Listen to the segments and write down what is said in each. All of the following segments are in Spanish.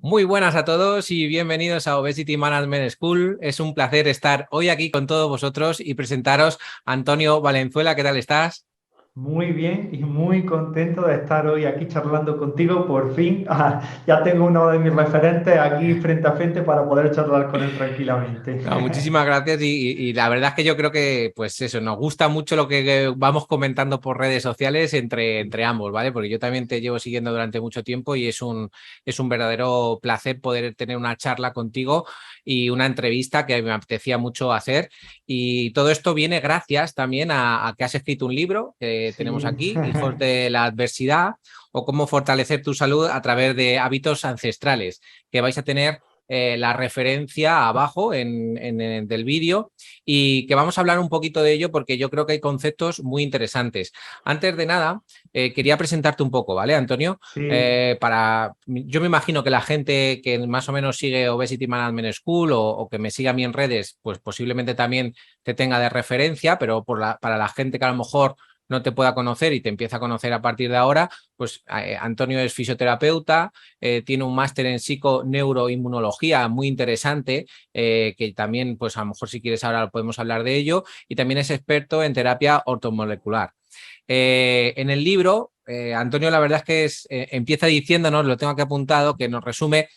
Muy buenas a todos y bienvenidos a Obesity Management School. Es un placer estar hoy aquí con todos vosotros y presentaros a Antonio Valenzuela. ¿Qué tal estás? Muy bien y muy contento de estar hoy aquí charlando contigo. Por fin, ya tengo uno de mis referentes aquí frente a frente para poder charlar con él tranquilamente. No, muchísimas gracias y la verdad es que yo creo que pues eso, nos gusta mucho lo que vamos comentando por redes sociales entre ambos, ¿vale? Porque yo también te llevo siguiendo durante mucho tiempo y es un verdadero placer poder tener una charla contigo y una entrevista que me apetecía mucho hacer. Y todo esto viene gracias también a que has escrito un libro que tenemos Sí, aquí, Hijos de la Adversidad, o cómo fortalecer tu salud a través de hábitos ancestrales, que vais a tener la referencia abajo del vídeo y que vamos a hablar un poquito de ello porque yo creo que hay conceptos muy interesantes. Antes de nada, quería presentarte un poco, ¿vale, Antonio? sí. Yo me imagino que la gente que más o menos sigue Obesity Management School o que me siga a mí en redes, pues posiblemente también te tenga de referencia, pero para la gente que a lo mejor no te pueda conocer y te empieza a conocer a partir de ahora, pues Antonio es fisioterapeuta, tiene un máster en psiconeuroinmunología muy interesante, que también, pues a lo mejor si quieres ahora podemos hablar de ello, y también es experto en terapia ortomolecular. En el libro, Antonio, la verdad es que empieza diciéndonos, lo tengo aquí apuntado, que nos resume,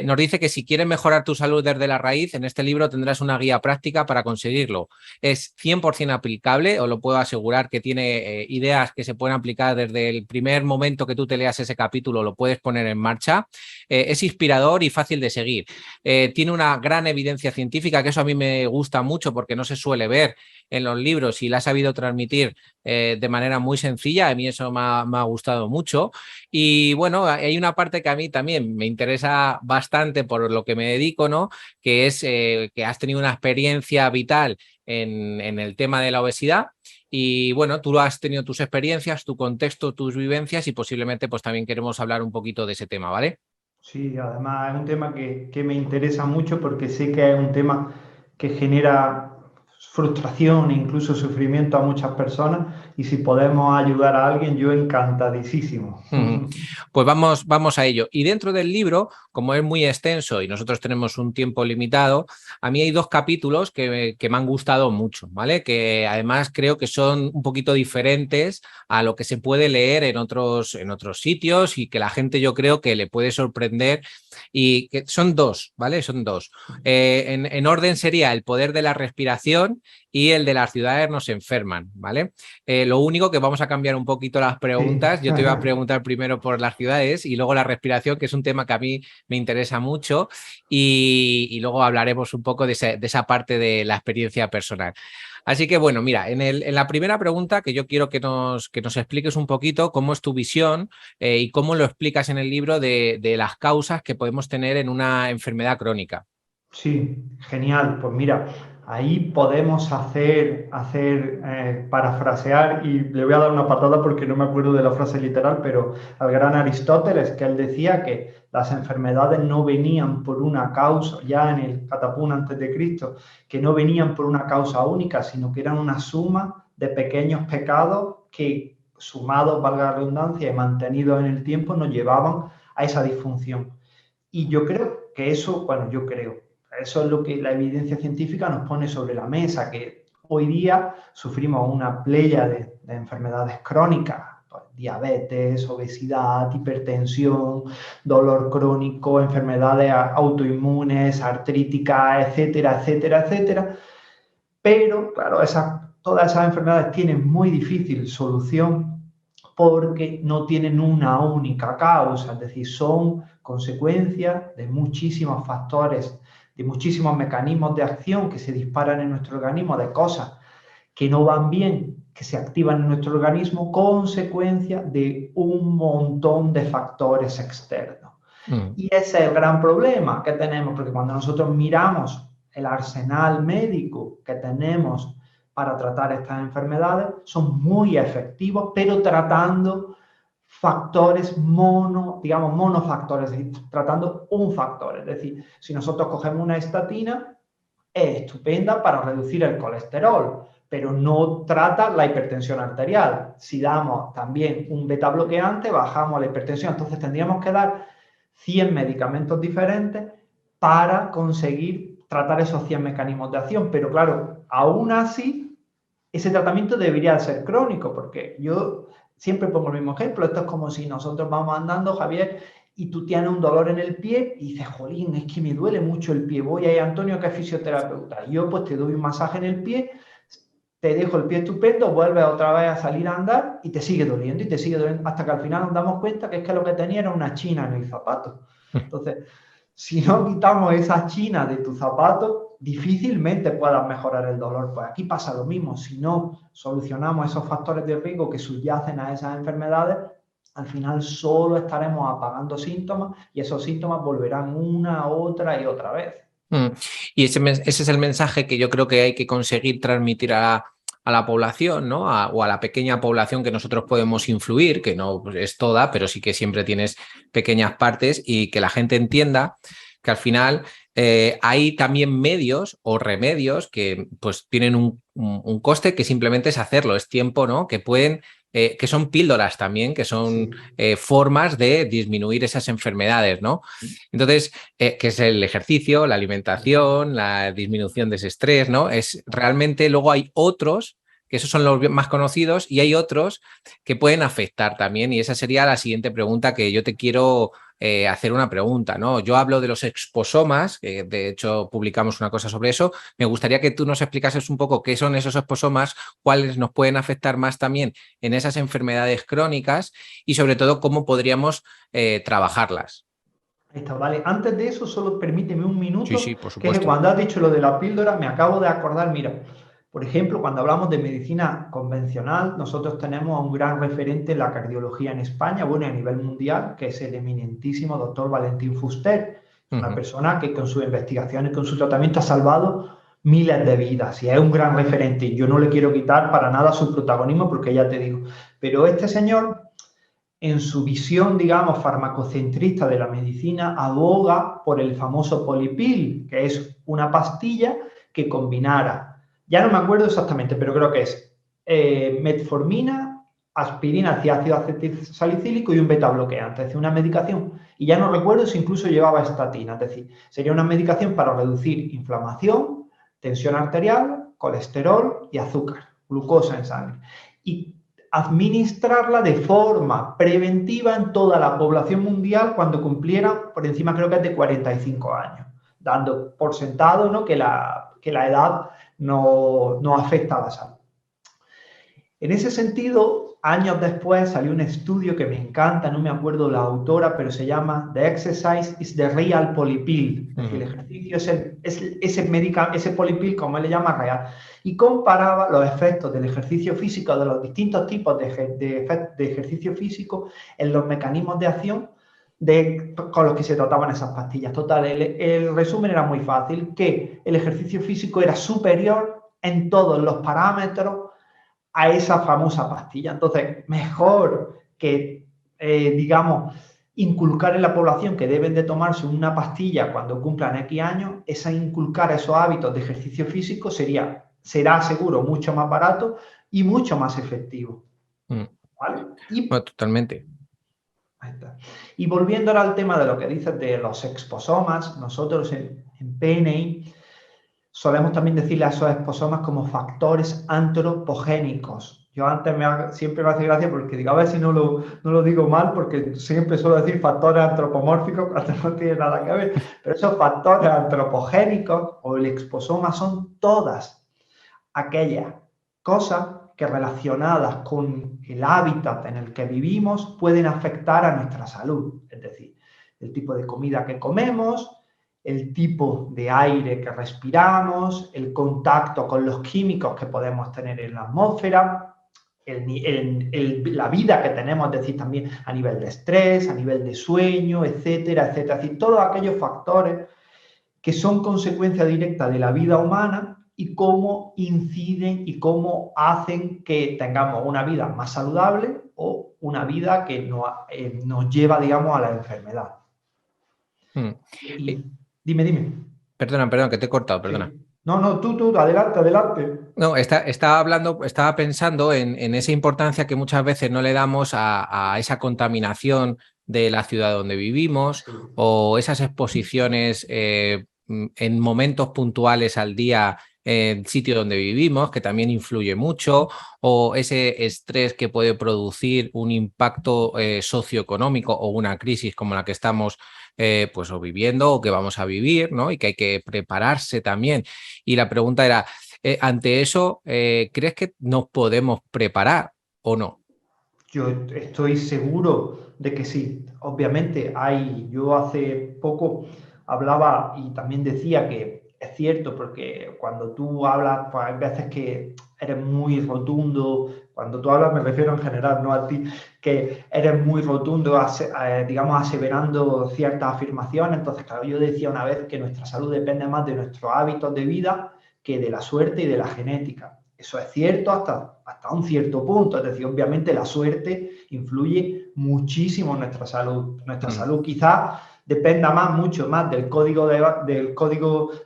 nos dice que si quieres mejorar tu salud desde la raíz, en este libro tendrás una guía práctica para conseguirlo. Es 100% aplicable, os lo puedo asegurar, que tiene ideas que se pueden aplicar desde el primer momento que tú te leas ese capítulo, lo puedes poner en marcha. Es inspirador y fácil de seguir. Tiene una gran evidencia científica, que eso a mí me gusta mucho porque no se suele ver en los libros y la ha sabido transmitir de manera muy sencilla. A mí eso me ha gustado mucho. Y bueno, hay una parte que a mí también me interesa bastante por lo que me dedico, ¿no? Que es que has tenido una experiencia vital en el tema de la obesidad. Y bueno, tú has tenido tus experiencias, tu contexto, tus vivencias y posiblemente pues también queremos hablar un poquito de ese tema, ¿vale? Sí, además es un tema que me interesa mucho porque sé que es un tema que genera frustración e incluso sufrimiento a muchas personas y si podemos ayudar a alguien, yo encantadísimo. Ujú. Pues vamos a ello. Y dentro del libro, como es muy extenso y nosotros tenemos un tiempo limitado, a mí hay dos capítulos que me han gustado mucho, ¿vale? Que además creo que son un poquito diferentes a lo que se puede leer en otros sitios y que la gente yo creo que le puede sorprender y que son dos, ¿vale? Son dos. En orden sería el poder de la respiración y el de las ciudades nos enferman, ¿vale? Lo único que vamos a cambiar un poquito las Sí. preguntas. Yo te iba a preguntar primero por las ciudades y luego la respiración, que es un tema que a mí me interesa mucho, y luego hablaremos un poco de esa parte de la experiencia personal. Así que bueno, mira, en la primera pregunta que yo quiero que nos expliques un poquito cómo es tu visión y cómo lo explicas en el libro de las causas que podemos tener en una enfermedad crónica. Sí, genial. Pues mira, ahí podemos parafrasear y le voy a dar una patada porque no me acuerdo de la frase literal, pero al gran Aristóteles, que él decía que las enfermedades no venían por una causa, ya en el Catapún antes de Cristo, que no venían por una causa única, sino que eran una suma de pequeños pecados que sumados, valga la redundancia, y mantenidos en el tiempo, nos llevaban a esa disfunción. Y yo creo que eso, bueno, yo creo, eso es lo que la evidencia científica nos pone sobre la mesa, que hoy día sufrimos una playa de enfermedades crónicas, pues, diabetes, obesidad, hipertensión, dolor crónico, enfermedades autoinmunes, artríticas, etcétera, etcétera, etcétera. Pero, claro, todas esas enfermedades tienen muy difícil solución porque no tienen una única causa, es decir, son consecuencias de muchísimos factores, de muchísimos mecanismos de acción que se disparan en nuestro organismo, de cosas que no van bien, que se activan en nuestro organismo, consecuencia de un montón de factores externos. Mm. Y ese es el gran problema que tenemos, porque cuando nosotros miramos el arsenal médico que tenemos para tratar estas enfermedades, son muy efectivos, pero tratando factores digamos monofactores, es decir, tratando un factor. Es decir, si nosotros cogemos una estatina, es estupenda para reducir el colesterol, pero no trata la hipertensión arterial. Si damos también un beta bloqueante, bajamos la hipertensión. Entonces tendríamos que dar 100 medicamentos diferentes para conseguir tratar esos 100 mecanismos de acción. Pero claro, aún así, ese tratamiento debería ser crónico, porque yo siempre pongo el mismo ejemplo. Esto es como si nosotros vamos andando, Javier, y tú tienes un dolor en el pie y dices, jolín, es que me duele mucho el pie. Voy a Antonio, que es fisioterapeuta. Yo pues te doy un masaje en el pie, te dejo el pie estupendo, vuelves otra vez a salir a andar y te sigue doliendo y te sigue doliendo hasta que al final nos damos cuenta que es que lo que tenía era una china en el zapato. Entonces, si no quitamos esa china de tu zapato, difícilmente puedas mejorar el dolor. Pues aquí pasa lo mismo. Si no solucionamos esos factores de riesgo que subyacen a esas enfermedades, al final solo estaremos apagando síntomas y esos síntomas volverán una, otra y otra vez. Y ese es el mensaje que yo creo que hay que conseguir transmitir a la población, ¿no? O a la pequeña población que nosotros podemos influir, que no es toda, pero sí que siempre tienes pequeñas partes, y que la gente entienda que al final hay también medios o remedios que pues tienen un coste, que simplemente es hacerlo, es tiempo, ¿no? Que pueden... que son píldoras también, que son formas de disminuir esas enfermedades, ¿no? Entonces, que es el ejercicio, la alimentación, la disminución de ese estrés, ¿no? Es realmente, luego hay otros, que esos son los más conocidos, y hay otros que pueden afectar también, y esa sería la siguiente pregunta que yo te quiero hacer una pregunta, ¿no? Yo hablo de los exposomas, que de hecho publicamos una cosa sobre eso. Me gustaría que tú nos explicases un poco qué son esos exposomas, cuáles nos pueden afectar más también en esas enfermedades crónicas y sobre todo cómo podríamos trabajarlas. Ahí está, vale. Antes de eso, solo permíteme un minuto, Sí, por que es que supuesto. cuando has dicho lo de la píldora, me acabo de acordar, mira, por ejemplo, cuando hablamos de medicina convencional, nosotros tenemos a un gran referente en la cardiología en España, bueno, a nivel mundial, que es el eminentísimo doctor Valentín Fuster, una persona que con sus investigaciones, con su tratamiento ha salvado miles de vidas y es un gran referente. Yo no le quiero quitar para nada su protagonismo porque ya te digo, pero este señor, en su visión, digamos, farmacocentrista de la medicina, aboga por el famoso polipil, que es una pastilla que combinara, ya no me acuerdo exactamente, pero creo que es metformina, aspirina, ácido acetilsalicílico y un beta bloqueante, es decir, una medicación, y ya no recuerdo si incluso llevaba estatina, es decir, sería una medicación para reducir inflamación, tensión arterial, colesterol y azúcar, glucosa en sangre. Y administrarla de forma preventiva en toda la población mundial cuando cumpliera por encima, creo que es de 45 años, dando por sentado, ¿no?, que la edad no afecta a la salud. En ese sentido, años después salió un estudio que me encanta, no me acuerdo la autora, pero se llama The Exercise is the Real Polypill. Es decir, el ejercicio es ese polypill, como él le llama, real. Y comparaba los efectos del ejercicio físico, de los distintos tipos de ejercicio físico, en los mecanismos de acción con los que se trataban esas pastillas. Total, el resumen era muy fácil, que el ejercicio físico era superior en todos los parámetros a esa famosa pastilla. Entonces, mejor que, digamos, inculcar en la población que deben de tomarse una pastilla cuando cumplan X años, esa inculcar esos hábitos de ejercicio físico será seguro mucho más barato y mucho más efectivo. ¿Vale? Bueno, totalmente. Ahí está. Y volviendo ahora al tema de lo que dices de los exposomas, nosotros en PNI solemos también decirle a esos exposomas como factores antropogénicos. Yo antes siempre me hace gracia porque digo, a ver si no lo digo mal, porque siempre suelo decir factores antropomórficos cuando no tiene nada que ver. Pero esos factores antropogénicos o el exposoma son todas aquellas cosas que, relacionadas con el hábitat en el que vivimos, pueden afectar a nuestra salud. Es decir, el tipo de comida que comemos, el tipo de aire que respiramos, el contacto con los químicos que podemos tener en la atmósfera, la vida que tenemos, es decir, también a nivel de estrés, a nivel de sueño, etcétera, etcétera. Es decir, todos aquellos factores que son consecuencia directa de la vida humana y cómo inciden y cómo hacen que tengamos una vida más saludable o una vida que nos lleva, digamos, a la enfermedad. Dime. Perdona, que te he cortado, perdona. Sí. No, tú, adelante. No, estaba pensando en esa importancia que muchas veces no le damos a esa contaminación de la ciudad donde vivimos, Sí. o esas exposiciones en momentos puntuales al día en el sitio donde vivimos, que también influye mucho, o ese estrés que puede producir un impacto socioeconómico o una crisis como la que estamos pues o viviendo o que vamos a vivir, ¿no? Y que hay que prepararse también. Y la pregunta era, ante eso, ¿crees que nos podemos preparar o no? Yo estoy seguro de que sí. Obviamente yo hace poco hablaba y también decía que es cierto, porque cuando tú hablas, pues hay veces que eres muy rotundo. Cuando tú hablas me refiero en general, no a ti, que eres muy rotundo, digamos, aseverando ciertas afirmaciones. Entonces, claro, yo decía una vez que nuestra salud depende más de nuestros hábitos de vida que de la suerte y de la genética. Eso es cierto hasta un cierto punto, es decir, obviamente la suerte influye muchísimo en nuestra salud. Nuestra salud quizás dependa mucho más del código,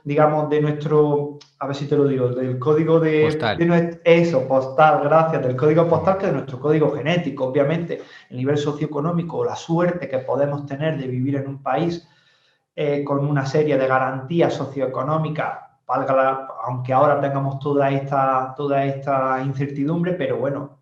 digamos, de nuestro, a ver si te lo digo, del código Postal. eso, postal, gracias, del código postal que de nuestro código genético. Obviamente, el nivel socioeconómico, la suerte que podemos tener de vivir en un país con una serie de garantías socioeconómicas, aunque ahora tengamos toda esta incertidumbre, pero bueno,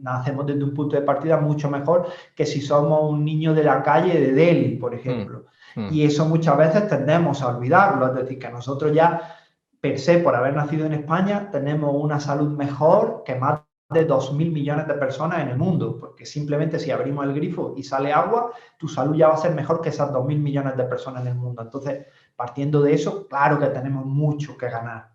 nacemos desde un punto de partida mucho mejor que si somos un niño de la calle de Delhi, por ejemplo. Y eso muchas veces tendemos a olvidarlo, es decir, que nosotros ya, per se, por haber nacido en España, tenemos una salud mejor que más de 2.000 millones de personas en el mundo, porque simplemente si abrimos el grifo y sale agua, tu salud ya va a ser mejor que esas 2.000 millones de personas en el mundo. Entonces, partiendo de eso, claro que tenemos mucho que ganar.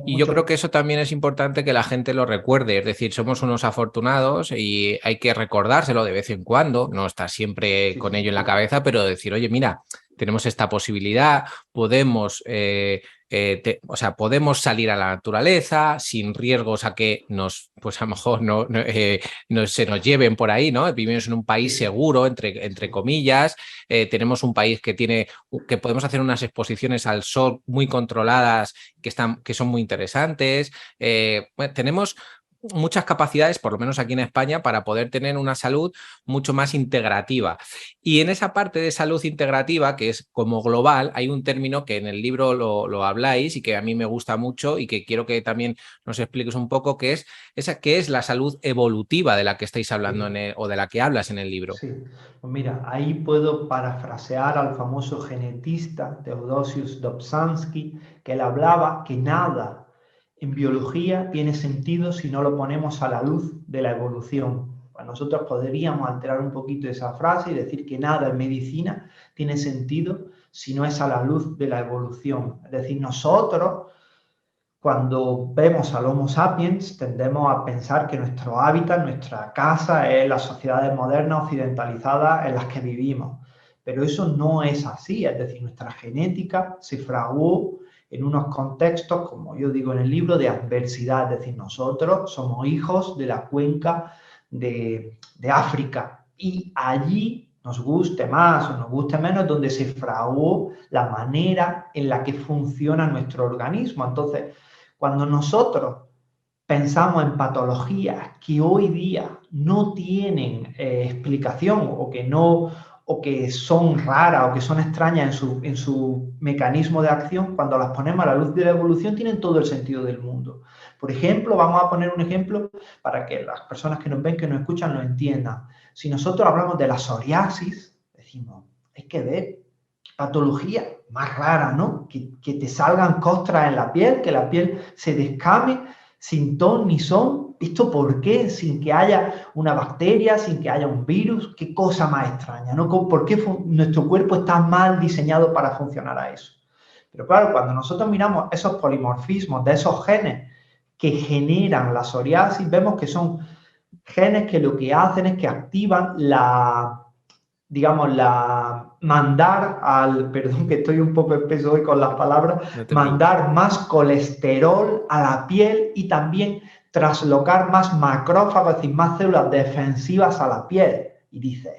Y yo creo Mucho. que eso también es importante que la gente lo recuerde, es decir, somos unos afortunados y hay que recordárselo de vez en cuando, no estar siempre Sí, con sí. ello en la cabeza, pero decir, oye, mira, tenemos esta posibilidad, podemos, o sea, podemos salir a la naturaleza sin riesgos a que nos, pues a lo mejor se nos lleven por ahí, ¿no? Vivimos en un país Sí, seguro, entre sí. comillas, tenemos un país que podemos hacer unas exposiciones al sol muy controladas que son muy interesantes. Bueno, tenemos muchas capacidades, por lo menos aquí en España, para poder tener una salud mucho más integrativa. Y en esa parte de salud integrativa, que es como global, hay un término que en el libro lo habláis y que a mí me gusta mucho y que quiero que también nos expliques un poco, que es la salud evolutiva de la que estáis hablando Sí. o de la que hablas en el libro. Sí, pues mira, ahí puedo parafrasear al famoso genetista Theodosius Dobzhansky, que él hablaba que nada en biología tiene sentido si no lo ponemos a la luz de la evolución. Pues nosotros podríamos alterar un poquito esa frase y decir que nada en medicina tiene sentido si no es a la luz de la evolución. Es decir, nosotros cuando vemos al Homo sapiens, tendemos a pensar que nuestro hábitat, nuestra casa, es las sociedades modernas occidentalizadas en las que vivimos. Pero eso no es así, es decir, nuestra genética se fraguó en unos contextos, como yo digo en el libro, de adversidad, es decir, nosotros somos hijos de la cuenca de África y allí, nos guste más o nos guste menos, donde se fraguó la manera en la que funciona nuestro organismo. Entonces, cuando nosotros pensamos en patologías que hoy día no tienen explicación o que son raras o que son extrañas en su mecanismo de acción, cuando las ponemos a la luz de la evolución tienen todo el sentido del mundo. Por ejemplo, vamos a poner un ejemplo para que las personas que nos ven, que nos escuchan, lo entiendan. Si nosotros hablamos de la psoriasis, decimos, hay que ver patología más rara, ¿no? Que te salgan costras en la piel, que la piel se descame sin ton ni son. ¿Esto por qué? Sin que haya una bacteria, sin que haya un virus. Qué cosa más extraña, ¿no? ¿Por qué nuestro cuerpo está mal diseñado para funcionar a eso? Pero claro, cuando nosotros miramos esos polimorfismos de esos genes que generan la psoriasis, vemos que son genes que lo que hacen es que activan digamos, perdón que estoy un poco espeso hoy con las palabras, No te preocupes. mandar más colesterol a la piel y también traslocar más macrófagos, es decir, más células defensivas a la piel. Y dices,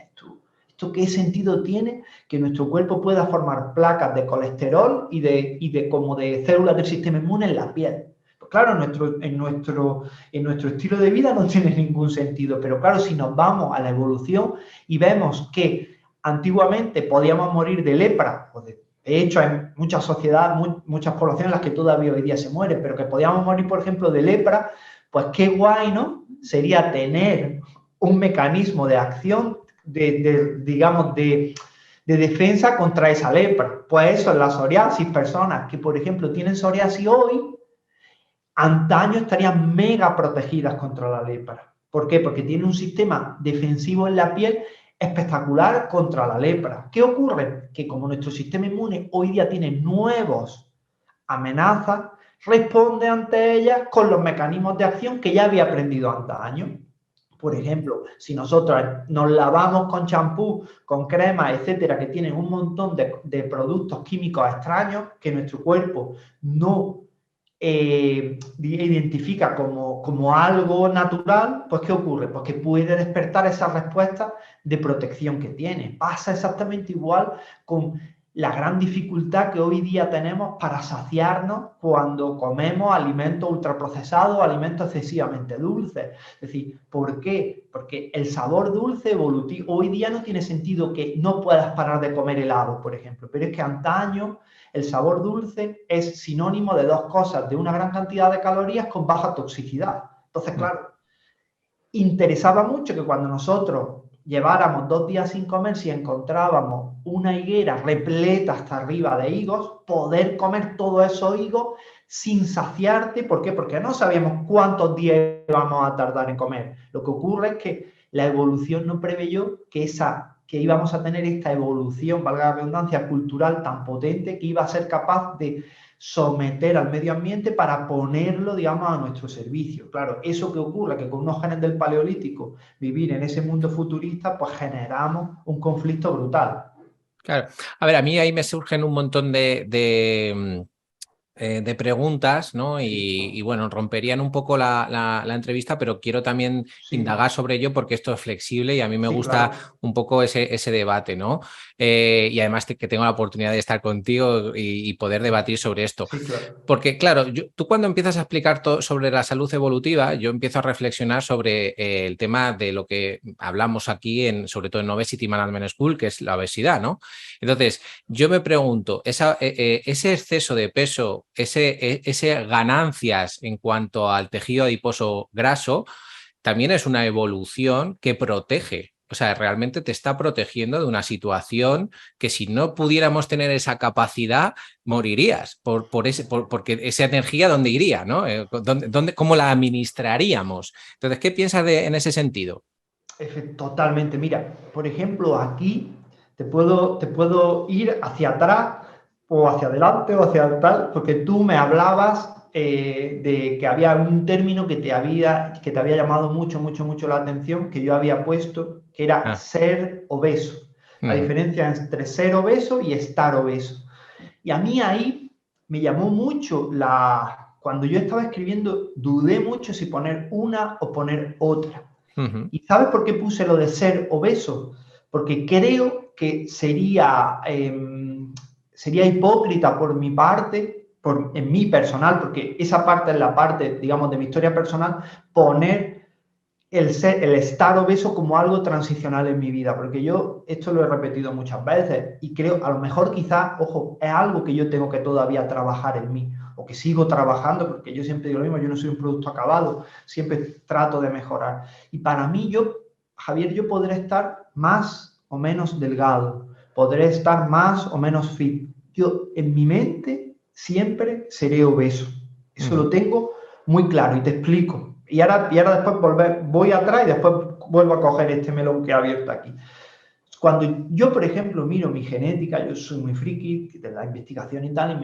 ¿esto qué sentido tiene? Que nuestro cuerpo pueda formar placas de colesterol y como de células del sistema inmune en la piel. Pues claro, en nuestro estilo de vida no tiene ningún sentido, pero claro, si nos vamos a la evolución y vemos que antiguamente podíamos morir de lepra, o de hecho hay muchas sociedades, muchas poblaciones en las que todavía hoy día se mueren, pero que podíamos morir, por ejemplo, de lepra, pues qué guay, ¿no? Sería tener un mecanismo de acción, digamos, de defensa contra esa lepra. Pues eso, la psoriasis, personas que, por ejemplo, tienen psoriasis hoy, antaño estarían mega protegidas contra la lepra. ¿Por qué? Porque tiene un sistema defensivo en la piel espectacular contra la lepra. ¿Qué ocurre? Que como nuestro sistema inmune hoy día tiene nuevas amenazas, responde ante ellas con los mecanismos de acción que ya había aprendido antaño. Por ejemplo, si nosotros nos lavamos con champú, con crema, etcétera, que tienen un montón de productos químicos extraños que nuestro cuerpo no identifica como algo natural, pues ¿qué ocurre? Pues que puede despertar esa respuesta de protección que tiene. Pasa exactamente igual con la gran dificultad que hoy día tenemos para saciarnos cuando comemos alimentos ultraprocesados o alimentos excesivamente dulces. Es decir, ¿por qué? Porque el sabor dulce evolutivo, hoy día no tiene sentido que no puedas parar de comer helado, por ejemplo, pero es que antaño el sabor dulce es sinónimo de dos cosas, de una gran cantidad de calorías con baja toxicidad. Entonces, claro, interesaba mucho que cuando nosotros lleváramos 2 días sin comer, si encontrábamos una higuera repleta hasta arriba de higos, poder comer todos esos higos sin saciarte. ¿Por qué? Porque no sabíamos cuántos días íbamos a tardar en comer. Lo que ocurre es que la evolución no preveyó que íbamos a tener esta evolución, valga la redundancia, cultural tan potente que iba a ser capaz de someter al medio ambiente para ponerlo, digamos, a nuestro servicio. Claro, eso que ocurre, que con unos genes del Paleolítico, vivir en ese mundo futurista, pues generamos un conflicto brutal. Claro. A ver, a mí ahí me surgen un montón de preguntas, ¿no? Y bueno, romperían un poco la entrevista, pero quiero también Sí, indagar sobre ello porque esto es flexible y a mí me sí, gusta claro. un poco ese debate, ¿no? Y además que tengo la oportunidad de estar contigo y poder debatir sobre esto. Sí, claro. Porque, claro, tú cuando empiezas a explicar todo sobre la salud evolutiva, yo empiezo a reflexionar sobre el tema de lo que hablamos aquí, sobre todo en Obesity Management School, que es la obesidad, ¿no? Entonces, yo me pregunto, ese exceso de peso, ese ganancias en cuanto al tejido adiposo graso, también es una evolución que protege. O sea, realmente te está protegiendo de una situación que si no pudiéramos tener esa capacidad, morirías porque esa energía, ¿dónde iría? ¿No? ¿Cómo la administraríamos? Entonces, ¿qué piensas en ese sentido? Totalmente. Mira, por ejemplo, aquí te puedo ir hacia atrás o hacia adelante o hacia tal, porque tú me hablabas de que había un término que te había llamado mucho, mucho, mucho la atención, que yo había puesto, que era Ah, ser obeso. La diferencia entre ser obeso y estar obeso. Y a mí ahí me llamó mucho cuando yo estaba escribiendo, dudé mucho si poner una o poner otra. uh-huh. ¿Y sabes por qué puse lo de ser obeso? Porque creo que sería hipócrita por mi parte, en mi personal, porque esa parte es la parte, digamos, de mi historia personal, poner el estar obeso como algo transicional en mi vida, porque yo esto lo he repetido muchas veces y creo, a lo mejor quizás, ojo, es algo que yo tengo que todavía trabajar en mí, o que sigo trabajando, porque yo siempre digo lo mismo, yo no soy un producto acabado, siempre trato de mejorar. Y para mí, Javier, yo podré estar más o menos delgado, podré estar más o menos fit. Yo, en mi mente, siempre seré obeso. Eso lo Uh-huh. tengo muy claro y te explico. Y ahora después voy atrás y después vuelvo a coger este melón que he abierto aquí. Cuando yo, por ejemplo, miro mi genética, yo soy muy friki de la investigación y tal, y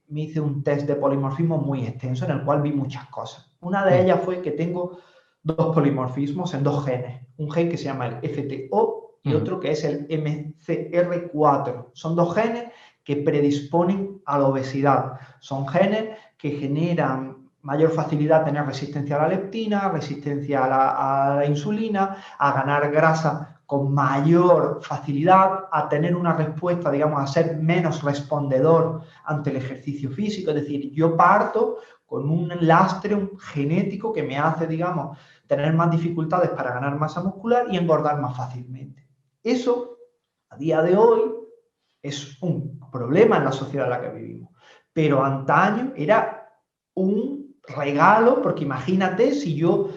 me hice un test de polimorfismo muy extenso en el cual vi muchas cosas. Una de ellas fue que tengo 2 polimorfismos en 2 genes. Un gen que se llama el FTO y otro que es el MCR4. Son 2 genes que predisponen a la obesidad. Son genes que generan mayor facilidad a tener resistencia a la leptina, resistencia a la insulina, a ganar grasa con mayor facilidad, a tener una respuesta, digamos, a ser menos respondedor ante el ejercicio físico. Es decir, yo parto con un lastre genético que me hace, digamos, tener más dificultades para ganar masa muscular y engordar más fácilmente. Eso, a día de hoy, es un problema en la sociedad en la que vivimos. Pero antaño era un regalo, porque imagínate si yo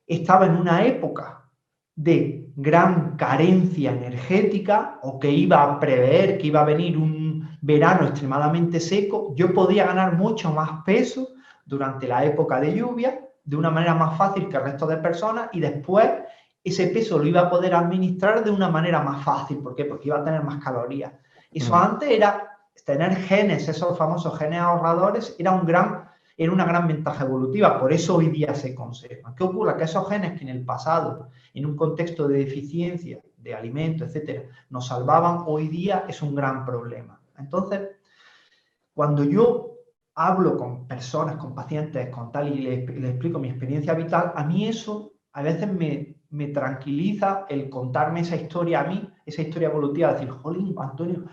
estaba en una época de gran carencia energética o que iba a prever que iba a venir un verano extremadamente seco, yo podía ganar mucho más peso durante la época de lluvia de una manera más fácil que el resto de personas y después ese peso lo iba a poder administrar de una manera más fácil. ¿Por qué? Porque iba a tener más calorías. Eso antes era tener genes, esos famosos genes ahorradores, era una gran ventaja evolutiva, por eso hoy día se conservan. ¿Qué ocurre? Que esos genes que en el pasado, en un contexto de deficiencia de alimentos, etcétera, nos salvaban, hoy día es un gran problema. Entonces, cuando yo hablo con personas, con pacientes, con tal, y les explico mi experiencia vital, a mí eso a veces me tranquiliza el contarme esa historia a mí, esa historia evolutiva, decir, jolín, Antonio,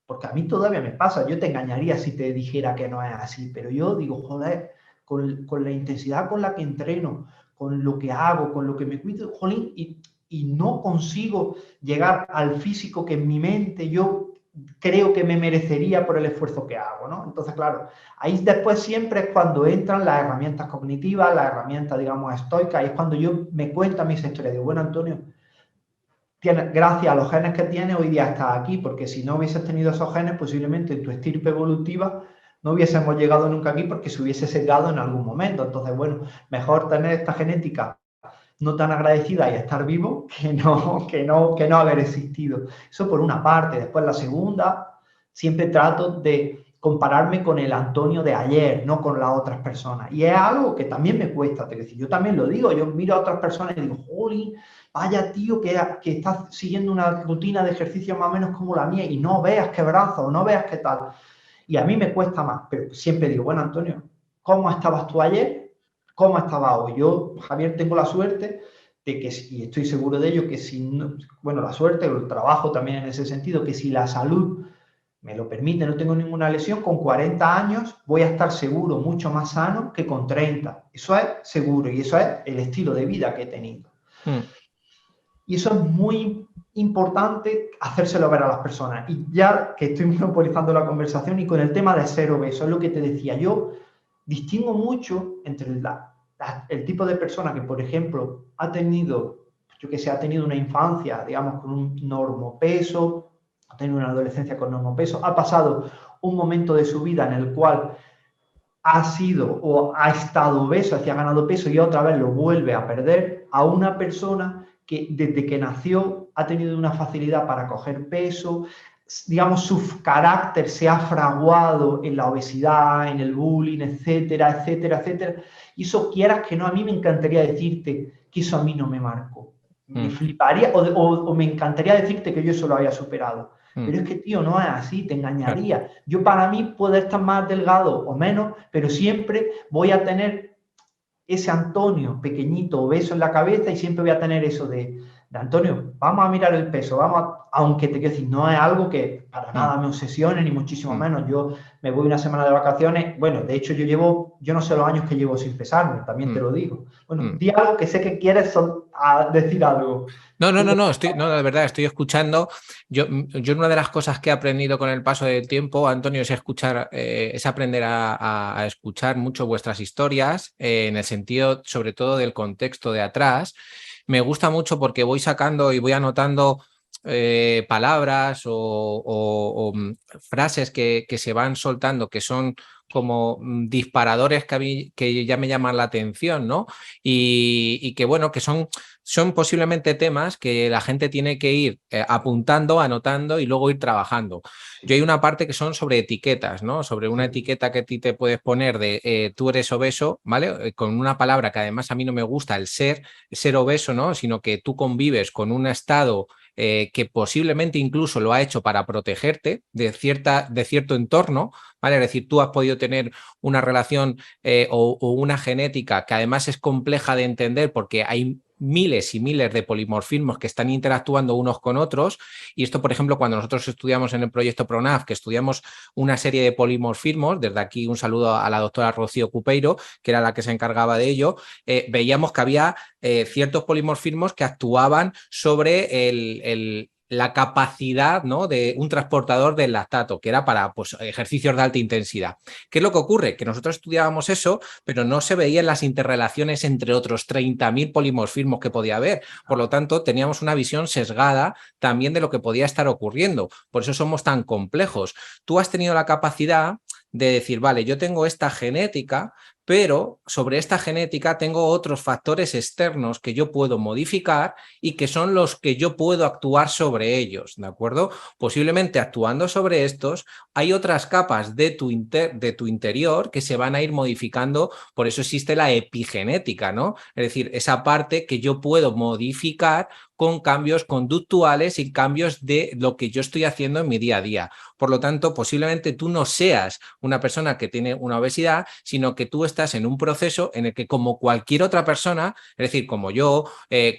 porque a mí todavía me pasa, yo te engañaría si te dijera que no es así, pero yo digo, joder, con la intensidad con la que entreno, con lo que hago, con lo que me cuido, jolín, y no consigo llegar al físico que en mi mente yo creo que me merecería por el esfuerzo que hago, ¿no? Entonces, claro, ahí después siempre es cuando entran las herramientas cognitivas, las herramientas, digamos, estoicas, y es cuando yo me cuento mis historias, digo, bueno, Antonio, gracias a los genes que tienes, hoy día estás aquí, porque si no hubieses tenido esos genes, posiblemente en tu estirpe evolutiva no hubiésemos llegado nunca aquí porque se hubiese secado en algún momento. Entonces, bueno, mejor tener esta genética no tan agradecida y estar vivo que no haber existido. Eso por una parte. Después la segunda, siempre trato de compararme con el Antonio de ayer, no con las otras personas. Y es algo que también me cuesta. Es decir, yo también lo digo, yo miro a otras personas y digo, jolín, vaya tío que estás siguiendo una rutina de ejercicio más o menos como la mía y no veas qué brazo, no veas qué tal. Y a mí me cuesta más, pero siempre digo, bueno, Antonio, ¿cómo estabas tú ayer? ¿Cómo estaba hoy? Yo, Javier, tengo la suerte de que, y estoy seguro de ello, que si no, bueno, la suerte o el trabajo también en ese sentido, que si la salud me lo permite, no tengo ninguna lesión, con 40 años voy a estar seguro, mucho más sano que con 30. Eso es seguro y eso es el estilo de vida que he tenido. Y eso es muy importante hacérselo ver a las personas. Y ya que estoy monopolizando la conversación y con el tema de ser obeso, es lo que te decía, yo distingo mucho entre el tipo de persona que, por ejemplo, ha tenido, yo que sé, ha tenido una infancia, digamos, con un normopeso, ha tenido una adolescencia con normopeso, ha pasado un momento de su vida en el cual ha sido o ha estado obeso, ha ganado peso y otra vez lo vuelve a perder, a una persona que desde que nació ha tenido una facilidad para coger peso, digamos, su carácter se ha fraguado en la obesidad, en el bullying, etcétera, etcétera, etcétera. Y eso, quieras que no, a mí me encantaría decirte que eso a mí no me marcó. Me fliparía o me encantaría decirte que yo eso lo había superado. Pero es que, tío, no es así, te engañaría. Yo, para mí, puedo estar más delgado o menos, pero siempre voy a tener ese Antonio pequeñito, obeso en la cabeza, y siempre voy a tener eso de Antonio, vamos a mirar el peso, aunque te quiero decir, no es algo que para nada me obsesione, ni muchísimo menos. Yo me voy una semana de vacaciones, bueno, de hecho yo no sé los años que llevo sin pesarme, también te lo digo. Bueno, di algo, que sé que quieres decir algo. No, de verdad, estoy escuchando. Yo una de las cosas que he aprendido con el paso del tiempo, Antonio, es escuchar, es aprender a escuchar mucho vuestras historias, en el sentido, sobre todo, del contexto de atrás. Me gusta mucho porque voy sacando y voy anotando palabras o frases que se van soltando, que son como disparadores que ya me llaman la atención, ¿no? Y que, bueno, que son posiblemente temas que la gente tiene que ir apuntando, anotando y luego ir trabajando. Yo hay una parte que son sobre etiquetas, ¿no? Sobre una etiqueta que a ti te puedes poner de tú eres obeso, ¿vale? Con una palabra que además a mí no me gusta, el ser obeso, ¿no? Sino que tú convives con un estado que posiblemente incluso lo ha hecho para protegerte de cierto entorno, ¿vale? Es decir, tú has podido tener una relación o una genética que además es compleja de entender porque hay miles y miles de polimorfismos que están interactuando unos con otros, y esto, por ejemplo, cuando nosotros estudiamos en el proyecto PRONAF, que estudiamos una serie de polimorfismos, desde aquí un saludo a la doctora Rocío Cupeiro, que era la que se encargaba de ello, veíamos que había ciertos polimorfismos que actuaban sobre la capacidad, ¿no?, de un transportador del lactato, que era para, pues, ejercicios de alta intensidad. ¿Qué es lo que ocurre? Que nosotros estudiábamos eso, pero no se veían las interrelaciones entre otros 30.000 polimorfismos que podía haber. Por lo tanto, teníamos una visión sesgada también de lo que podía estar ocurriendo. Por eso somos tan complejos. Tú has tenido la capacidad de decir, vale, yo tengo esta genética, pero sobre esta genética tengo otros factores externos que yo puedo modificar y que son los que yo puedo actuar sobre ellos, ¿de acuerdo? Posiblemente actuando sobre estos, hay otras capas de tu interior que se van a ir modificando, por eso existe la epigenética, ¿no? Es decir, esa parte que yo puedo modificar con cambios conductuales y cambios de lo que yo estoy haciendo en mi día a día. Por lo tanto, posiblemente tú no seas una persona que tiene una obesidad, sino que tú estás en un proceso en el que, como cualquier otra persona, es decir, como yo,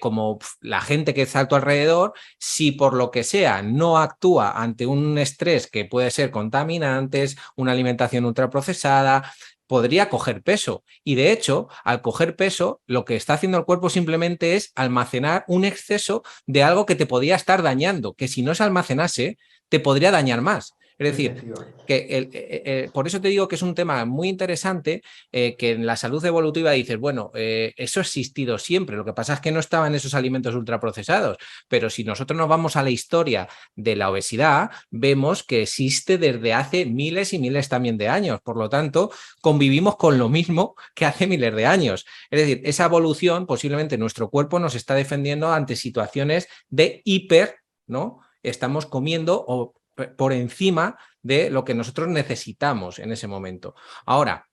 como la gente que está a tu alrededor, si por lo que sea no actúa ante un estrés que puede ser contaminantes, una alimentación ultraprocesada, podría coger peso. Y de hecho, al coger peso, lo que está haciendo el cuerpo simplemente es almacenar un exceso de algo que te podría estar dañando, que si no se almacenase, te podría dañar más. Es decir, que por eso te digo que es un tema muy interesante, que en la salud evolutiva dices, bueno, eso ha existido siempre, lo que pasa es que no estaban esos alimentos ultraprocesados, pero si nosotros nos vamos a la historia de la obesidad, vemos que existe desde hace miles y miles también de años, por lo tanto, convivimos con lo mismo que hace miles de años. Es decir, esa evolución, posiblemente nuestro cuerpo nos está defendiendo ante situaciones de hiper, ¿no? Estamos comiendo o por encima de lo que nosotros necesitamos en ese momento. Ahora,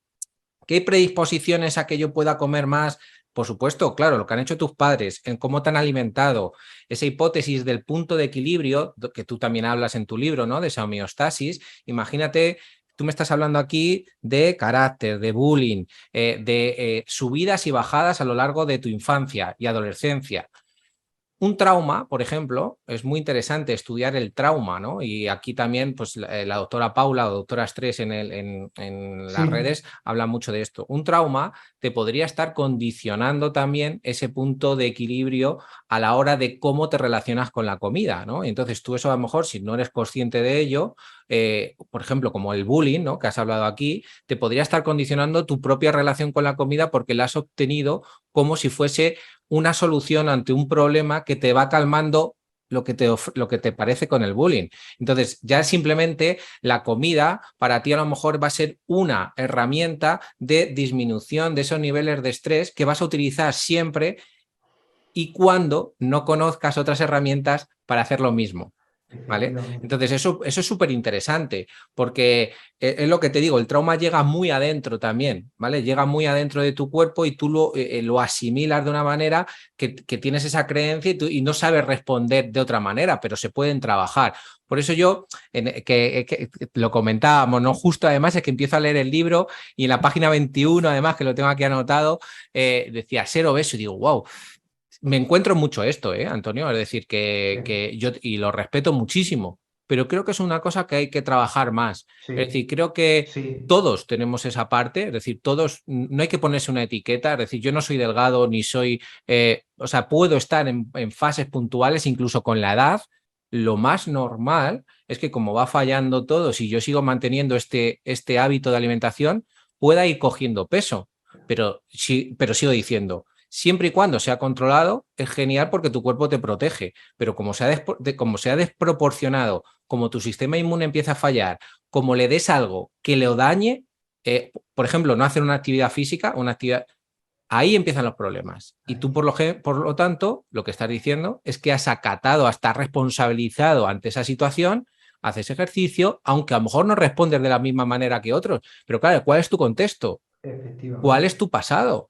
¿qué predisposiciones a que yo pueda comer más? Por supuesto, claro, lo que han hecho tus padres, en cómo te han alimentado, esa hipótesis del punto de equilibrio, que tú también hablas en tu libro, ¿no?, de esa homeostasis. Imagínate, tú me estás hablando aquí de carácter, de bullying, de subidas y bajadas a lo largo de tu infancia y adolescencia. Un trauma, por ejemplo, es muy interesante estudiar el trauma, ¿no? Y aquí también, pues, la doctora Paula o doctora Stress en las redes habla mucho de esto. Un trauma te podría estar condicionando también ese punto de equilibrio a la hora de cómo te relacionas con la comida, ¿no? Entonces tú eso, a lo mejor, si no eres consciente de ello, por ejemplo, como el bullying, ¿no?, que has hablado aquí, te podría estar condicionando tu propia relación con la comida porque la has obtenido como si fuese una solución ante un problema que te va calmando lo que te parece con el bullying. Entonces, ya simplemente la comida para ti a lo mejor va a ser una herramienta de disminución de esos niveles de estrés que vas a utilizar siempre y cuando no conozcas otras herramientas para hacer lo mismo. ¿Vale? Entonces, eso es súper interesante, porque es lo que te digo, el trauma llega muy adentro también, ¿vale? Llega muy adentro de tu cuerpo y tú lo asimilas de una manera que tienes esa creencia y no sabes responder de otra manera, pero se pueden trabajar. Por eso yo, que lo comentábamos, ¿no? Justo además es que empiezo a leer el libro y en la página 21, además, que lo tengo aquí anotado, decía ser obeso y digo, wow. Me encuentro mucho esto, Antonio, es decir, que yo, y lo respeto muchísimo, pero creo que es una cosa que hay que trabajar más. Es decir, creo que todos tenemos esa parte, es decir, todos, no hay que ponerse una etiqueta, es decir, yo no soy delgado ni soy, o sea, puedo estar en fases puntuales, incluso con la edad. Lo más normal es que, como va fallando todo, si yo sigo manteniendo este hábito de alimentación, pueda ir cogiendo peso, pero sigo diciendo, siempre y cuando sea controlado, es genial porque tu cuerpo te protege, pero como sea desproporcionado, como tu sistema inmune empieza a fallar, como le des algo que le dañe, por ejemplo, no hacer una actividad física, ahí empiezan los problemas. Y tú, por lo tanto, lo que estás diciendo es que has acatado, estás responsabilizado ante esa situación, haces ejercicio, aunque a lo mejor no respondes de la misma manera que otros, pero claro, ¿cuál es tu contexto? ¿Cuál es tu pasado?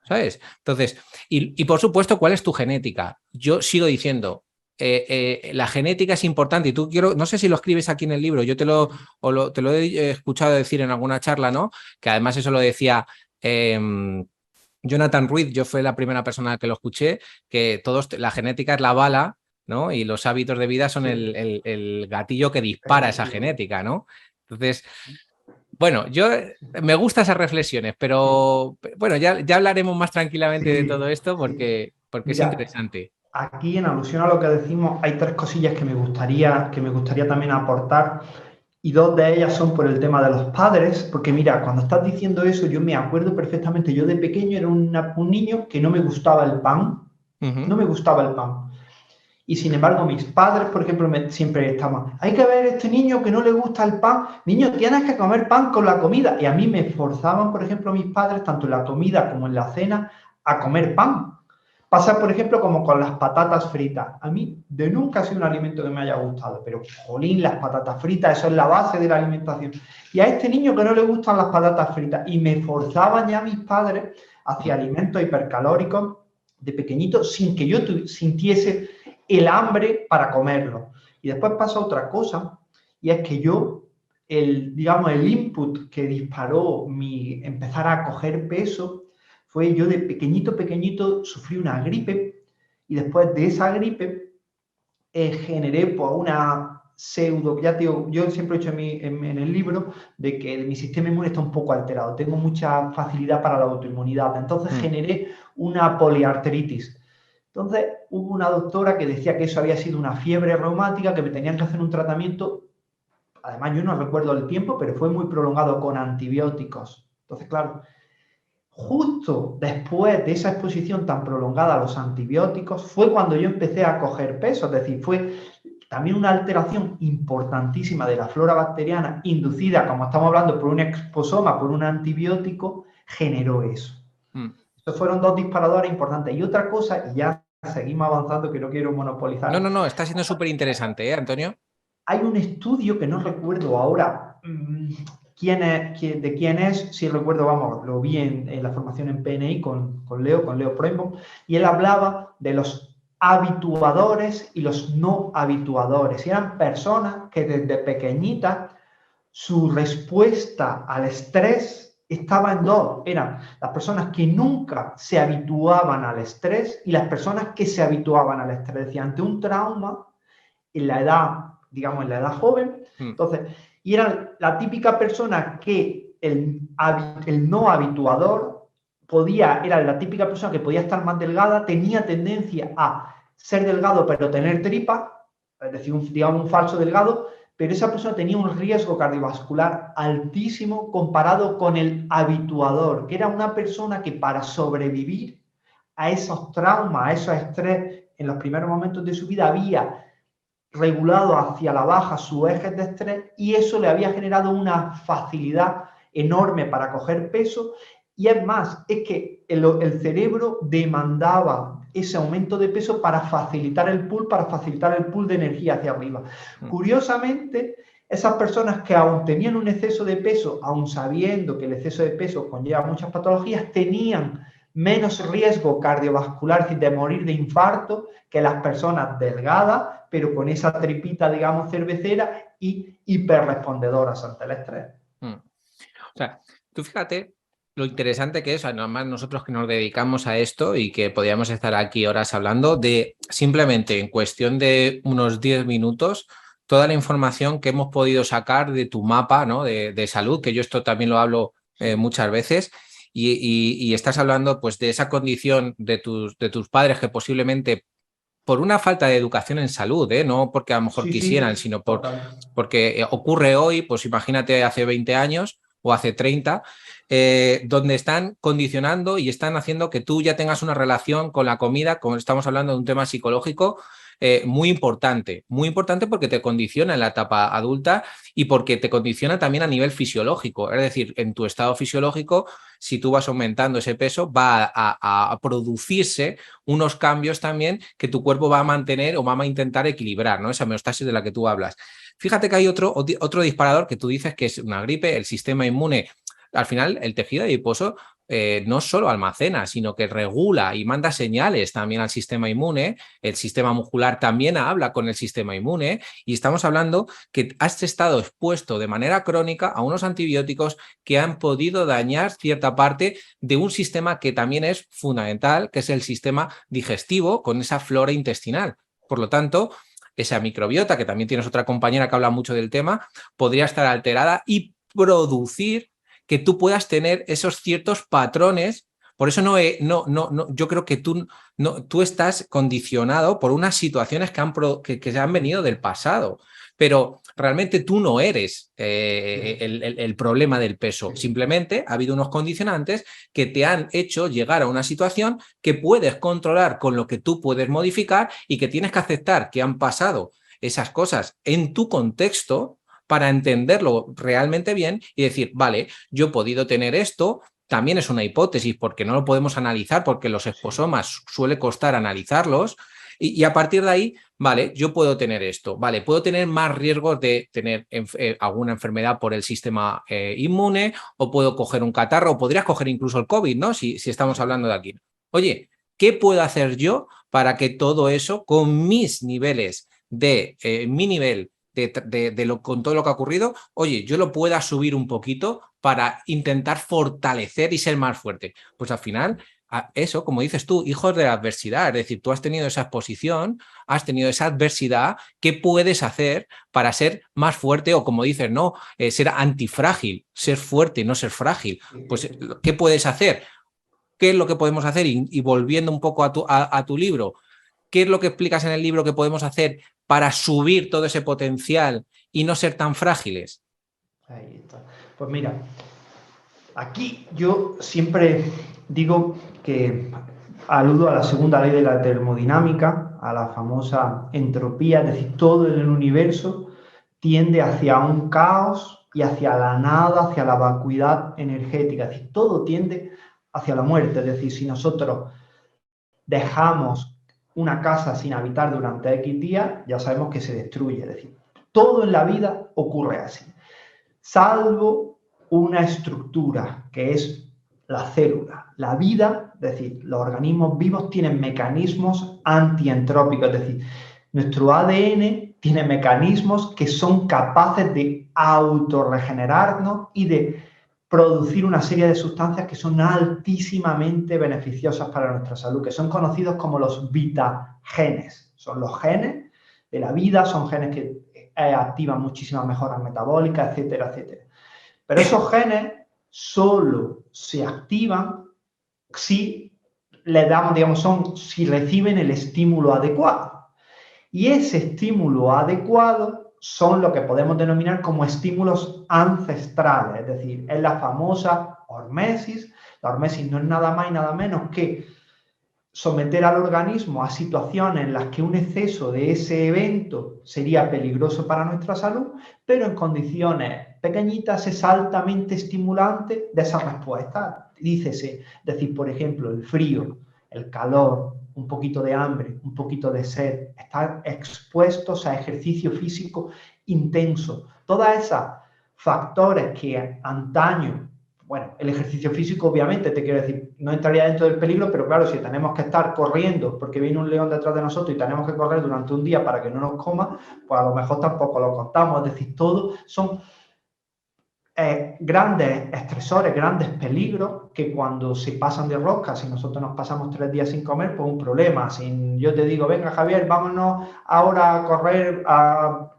¿Sabes? Entonces, y por supuesto, ¿cuál es tu genética? Yo sigo diciendo, la genética es importante y no sé si lo escribes aquí en el libro, yo te lo he escuchado decir en alguna charla, ¿no? Que además eso lo decía Jonathan Ruiz, yo fui la primera persona que lo escuché, que la genética es la bala, ¿no? Y los hábitos de vida son Sí, el gatillo que el dispara esa gatillo. genética, ¿no? Entonces, bueno, me gustan esas reflexiones, pero bueno, ya hablaremos más tranquilamente de todo Sí, esto sí. porque es Mira, interesante. aquí en alusión a lo que decimos, hay tres cosillas que me gustaría también aportar y dos de ellas son por el tema de los padres, porque mira, cuando estás diciendo eso, yo me acuerdo perfectamente, yo de pequeño era un niño que no me gustaba el pan, Ujú. no me gustaba el pan. Y sin embargo, mis padres, por ejemplo, siempre estaban, hay que ver este niño que no le gusta el pan, niño, tienes que comer pan con la comida. Y a mí me forzaban, por ejemplo, mis padres, tanto en la comida como en la cena, a comer pan. Pasa, por ejemplo, como con las patatas fritas. A mí de nunca ha sido un alimento que me haya gustado, pero jolín, las patatas fritas, eso es la base de la alimentación. Y a este niño que no le gustan las patatas fritas, y me forzaban ya mis padres hacia alimentos hipercalóricos de pequeñito sin que yo sintiese el hambre para comerlo. Y después pasa otra cosa, y es que yo, digamos, el input que disparó mi empezar a coger peso fue yo de pequeñito sufrí una gripe y después de esa gripe generé pues, una pseudo, ya te digo, yo siempre he hecho en el libro de que mi sistema inmune está un poco alterado, tengo mucha facilidad para la autoinmunidad, entonces Mm. generé una poliarteritis. Entonces hubo una doctora que decía que eso había sido una fiebre reumática, que me tenían que hacer un tratamiento, además yo no recuerdo el tiempo, pero fue muy prolongado con antibióticos. Entonces, claro, justo después de esa exposición tan prolongada a los antibióticos fue cuando yo empecé a coger peso, es decir, fue también una alteración importantísima de la flora bacteriana inducida, como estamos hablando, por un exposoma, por un antibiótico, generó eso. Mm. Estos fueron dos disparadores importantes. Y otra cosa, y ya seguimos avanzando, que no quiero No, monopolizar, no, no, está siendo súper interesante, Antonio? hay un estudio que no recuerdo ahora de quién es, si recuerdo, vamos, lo vi en la formación en PNI con Leo Proimbo, y él hablaba de los habituadores y los no habituadores. Y eran personas que desde pequeñitas su respuesta al estrés estaba en dos. Eran las personas que nunca se habituaban al estrés y las personas que se habituaban al estrés. Decía, ante un trauma, en la edad, digamos, en la edad joven. Mm. Entonces, y era la típica persona que el no habituador era la típica persona que podía estar más delgada, tenía tendencia a ser delgado pero tener tripa, es decir, digamos un falso delgado, pero esa persona tenía un riesgo cardiovascular altísimo comparado con el habituador, que era una persona que para sobrevivir a esos traumas, a esos estrés en los primeros momentos de su vida había regulado hacia la baja sus ejes de estrés y eso le había generado una facilidad enorme para coger peso. Y es más, es que el cerebro demandaba ese aumento de peso para facilitar el pool de energía hacia arriba. Mm. Curiosamente, esas personas que aún tenían un exceso de peso, aún sabiendo que el exceso de peso conlleva muchas patologías, tenían menos riesgo cardiovascular, es decir, de morir de infarto, que las personas delgadas, pero con esa tripita, digamos, cervecera y hiperrespondedoras ante el estrés. Mm. O sea, tú fíjate lo interesante que es, además nosotros que nos dedicamos a esto y que podríamos estar aquí horas hablando de simplemente en cuestión de unos 10 minutos toda la información que hemos podido sacar de tu mapa, ¿no? de salud, que yo esto también lo hablo muchas veces y estás hablando pues de esa condición de tus padres que posiblemente por una falta de educación en salud, no porque a lo mejor Sí, quisieran, sí, sino total. porque ocurre hoy, pues imagínate hace 20 años o hace 30, donde están condicionando y están haciendo que tú ya tengas una relación con la comida, como estamos hablando de un tema psicológico, muy importante porque te condiciona en la etapa adulta y porque te condiciona también a nivel fisiológico. Es decir, en tu estado fisiológico, si tú vas aumentando ese peso, va a producirse unos cambios también que tu cuerpo va a mantener o va a intentar equilibrar, ¿no? Esa homeostasis de la que tú hablas. Fíjate que hay otro disparador que tú dices que es una gripe, el sistema inmune. Al final, el tejido adiposo no solo almacena, sino que regula y manda señales también al sistema inmune. El sistema muscular también habla con el sistema inmune y estamos hablando que has estado expuesto de manera crónica a unos antibióticos que han podido dañar cierta parte de un sistema que también es fundamental, que es el sistema digestivo con esa flora intestinal. Por lo tanto, esa microbiota, que también tienes otra compañera que habla mucho del tema, podría estar alterada y producir que tú puedas tener esos ciertos patrones. Por eso yo creo que tú estás condicionado por unas situaciones que se han venido del pasado, pero realmente tú no eres el problema del peso. Simplemente ha habido unos condicionantes que te han hecho llegar a una situación que puedes controlar con lo que tú puedes modificar y que tienes que aceptar que han pasado esas cosas en tu contexto para entenderlo realmente bien y decir, vale, yo he podido tener esto, también es una hipótesis porque no lo podemos analizar porque los exposomas suele costar analizarlos y a partir de ahí, vale, yo puedo tener esto, vale, puedo tener más riesgos de tener alguna enfermedad por el sistema inmune o puedo coger un catarro o podrías coger incluso el COVID, ¿no? Si estamos hablando de aquí. Oye, ¿qué puedo hacer yo para que todo eso con mis niveles mi nivel con todo lo que ha ocurrido, oye, yo lo pueda subir un poquito para intentar fortalecer y ser más fuerte? Pues al final, eso, como dices tú, hijos de la adversidad, es decir, tú has tenido esa exposición, has tenido esa adversidad, ¿qué puedes hacer para ser más fuerte o como dices, no, ser antifrágil, ser fuerte, no ser frágil? Pues, ¿qué puedes hacer? ¿Qué es lo que podemos hacer? Y volviendo un poco a tu libro, ¿qué es lo que explicas en el libro que podemos hacer para subir todo ese potencial y no ser tan frágiles? Ahí está. Pues mira, aquí yo siempre digo que aludo a la segunda ley de la termodinámica, a la famosa entropía, es decir, todo en el universo tiende hacia un caos y hacia la nada, hacia la vacuidad energética, es decir, todo tiende hacia la muerte, es decir, si nosotros dejamos una casa sin habitar durante X días, ya sabemos que se destruye, es decir, todo en la vida ocurre así, salvo una estructura que es la célula. La vida, es decir, los organismos vivos tienen mecanismos antientrópicos, es decir, nuestro ADN tiene mecanismos que son capaces de autorregenerarnos y de producir una serie de sustancias que son altísimamente beneficiosas para nuestra salud, que son conocidos como los vitagenes. Son los genes de la vida, son genes que activan muchísimas mejoras metabólicas, etcétera, etcétera. Pero esos genes solo se activan si le damos, digamos, si reciben el estímulo adecuado. Y ese estímulo adecuado son lo que podemos denominar como estímulos ancestrales, es decir, es la famosa hormesis. La hormesis no es nada más y nada menos que someter al organismo a situaciones en las que un exceso de ese evento sería peligroso para nuestra salud, pero en condiciones pequeñitas es altamente estimulante de esa respuesta. Dícese, es decir, por ejemplo, el frío, el calor, un poquito de hambre, un poquito de sed, estar expuestos a ejercicio físico intenso. Todos esos factores que antaño, bueno, el ejercicio físico obviamente, te quiero decir, no entraría dentro del peligro, pero claro, si tenemos que estar corriendo porque viene un león detrás de nosotros y tenemos que correr durante un día para que no nos coma, pues a lo mejor tampoco lo contamos. Es decir, todo son grandes estresores, grandes peligros que cuando se pasan de rosca, si nosotros nos pasamos 3 días sin comer, pues un problema. Si yo te digo, venga Javier, vámonos ahora a correr, a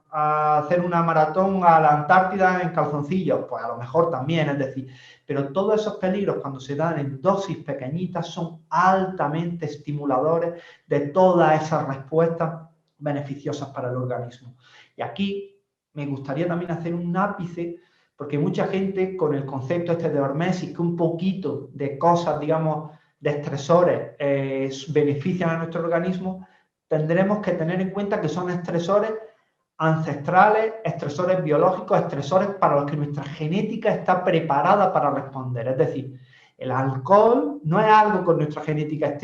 hacer una maratón a la Antártida en calzoncillos, pues a lo mejor también, es decir, pero todos esos peligros cuando se dan en dosis pequeñitas son altamente estimuladores de todas esas respuestas beneficiosas para el organismo. Y aquí me gustaría también hacer un ápice, porque mucha gente con el concepto este de hormesis, que un poquito de cosas, digamos, de estresores benefician a nuestro organismo, tendremos que tener en cuenta que son estresores ancestrales, estresores biológicos, estresores para los que nuestra genética está preparada para responder. Es decir, el alcohol no es algo que nuestra genética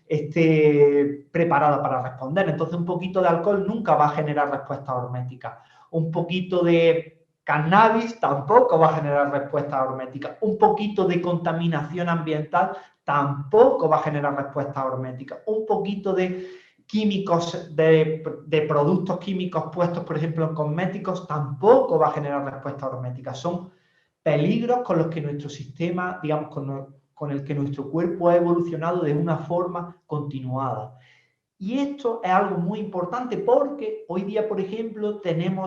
esté preparada para responder. Entonces, un poquito de alcohol nunca va a generar respuesta hormética. Un poquito de cannabis tampoco va a generar respuesta hormética. Un poquito de contaminación ambiental tampoco va a generar respuesta hormética. Un poquito de químicos, de productos químicos puestos, por ejemplo, en cosméticos, tampoco va a generar respuesta hormética. Son peligros con los que nuestro sistema, digamos, con el que nuestro cuerpo ha evolucionado de una forma continuada. Y esto es algo muy importante porque hoy día, por ejemplo,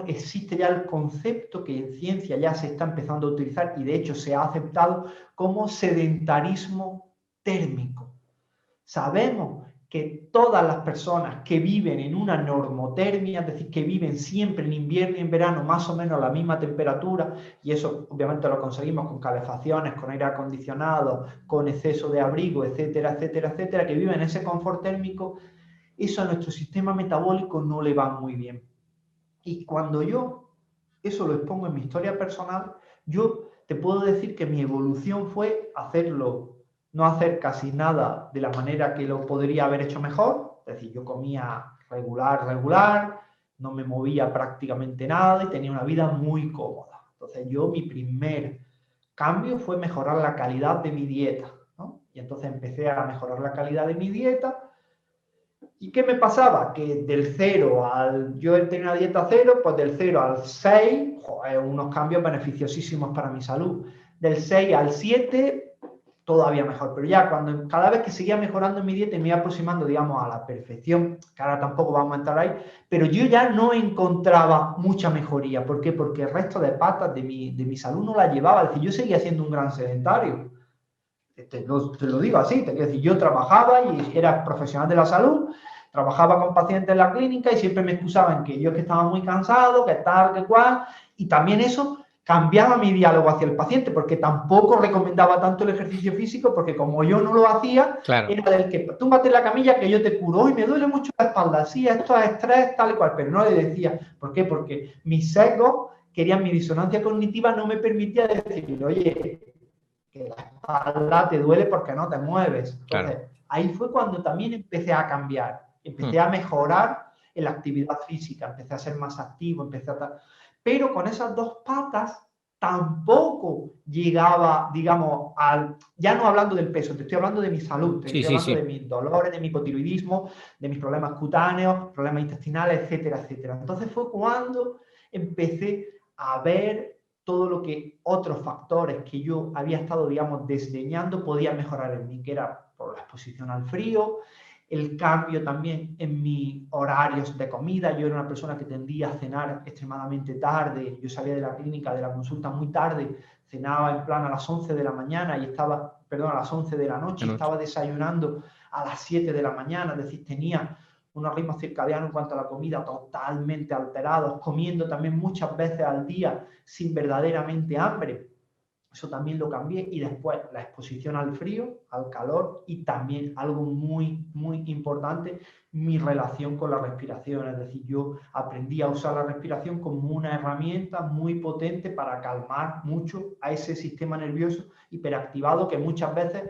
existe ya el concepto que en ciencia ya se está empezando a utilizar y de hecho se ha aceptado como sedentarismo térmico. Sabemos que todas las personas que viven en una normotermia, es decir, que viven siempre en invierno y en verano más o menos a la misma temperatura, y eso obviamente lo conseguimos con calefacciones, con aire acondicionado, con exceso de abrigo, etcétera, etcétera, etcétera, que viven en ese confort térmico, eso a nuestro sistema metabólico no le va muy bien. Y cuando yo eso lo expongo en mi historia personal, yo te puedo decir que mi evolución fue no hacer casi nada de la manera que lo podría haber hecho mejor, es decir, yo comía regular, no me movía prácticamente nada y tenía una vida muy cómoda. Entonces mi primer cambio fue mejorar la calidad de mi dieta, ¿no? Y entonces empecé a mejorar la calidad de mi dieta. ¿Y qué me pasaba? Que del 0 al... Yo tenía una dieta 0, pues del 0 al 6, joder, unos cambios beneficiosísimos para mi salud. Del 6 al 7, todavía mejor. Pero ya cada vez que seguía mejorando en mi dieta y me iba aproximando, digamos, a la perfección, que ahora tampoco vamos a entrar ahí, pero yo ya no encontraba mucha mejoría. ¿Por qué? Porque el resto de patas de mi salud no la llevaba. Es decir, yo seguía siendo un gran sedentario. Te lo digo así, te quiero decir, yo trabajaba y era profesional de la salud, trabajaba con pacientes en la clínica y siempre me excusaban que yo que estaba muy cansado, que tal, que cual, y también eso cambiaba mi diálogo hacia el paciente, porque tampoco recomendaba tanto el ejercicio físico, porque como yo no lo hacía, Claro. era del que túmbate en la camilla que yo te curo, hoy me duele mucho la espalda, sí, esto es estrés, tal y cual, pero no le decía, ¿por qué? Porque mis sesgos querían, mi disonancia cognitiva no me permitía decir, oye, que la espalda te duele porque no te mueves. Entonces, claro, ahí fue cuando también empecé a cambiar, empecé a mejorar en la actividad física, empecé a ser más activo, pero con esas dos patas tampoco llegaba, digamos, ya no hablando del peso, te estoy hablando de mi salud, te estoy hablando de mis dolores, de mi hipotiroidismo, de mis problemas cutáneos, problemas intestinales, etcétera, etcétera. Entonces fue cuando empecé a ver todo lo que otros factores que yo había estado, digamos, desdeñando podían mejorar en mí, que era por la exposición al frío, el cambio también en mis horarios de comida. Yo era una persona que tendía a cenar extremadamente tarde, yo salía de la clínica, de la consulta muy tarde, cenaba en plan a las 11 de la mañana y a las 11 de la noche, y estaba desayunando a las 7 de la mañana, es decir, tenía unos ritmos circadianos en cuanto a la comida totalmente alterados, comiendo también muchas veces al día sin verdaderamente hambre. Eso también lo cambié, y después la exposición al frío, al calor, y también algo muy, muy importante, mi relación con la respiración. Es decir, yo aprendí a usar la respiración como una herramienta muy potente para calmar mucho a ese sistema nervioso hiperactivado que muchas veces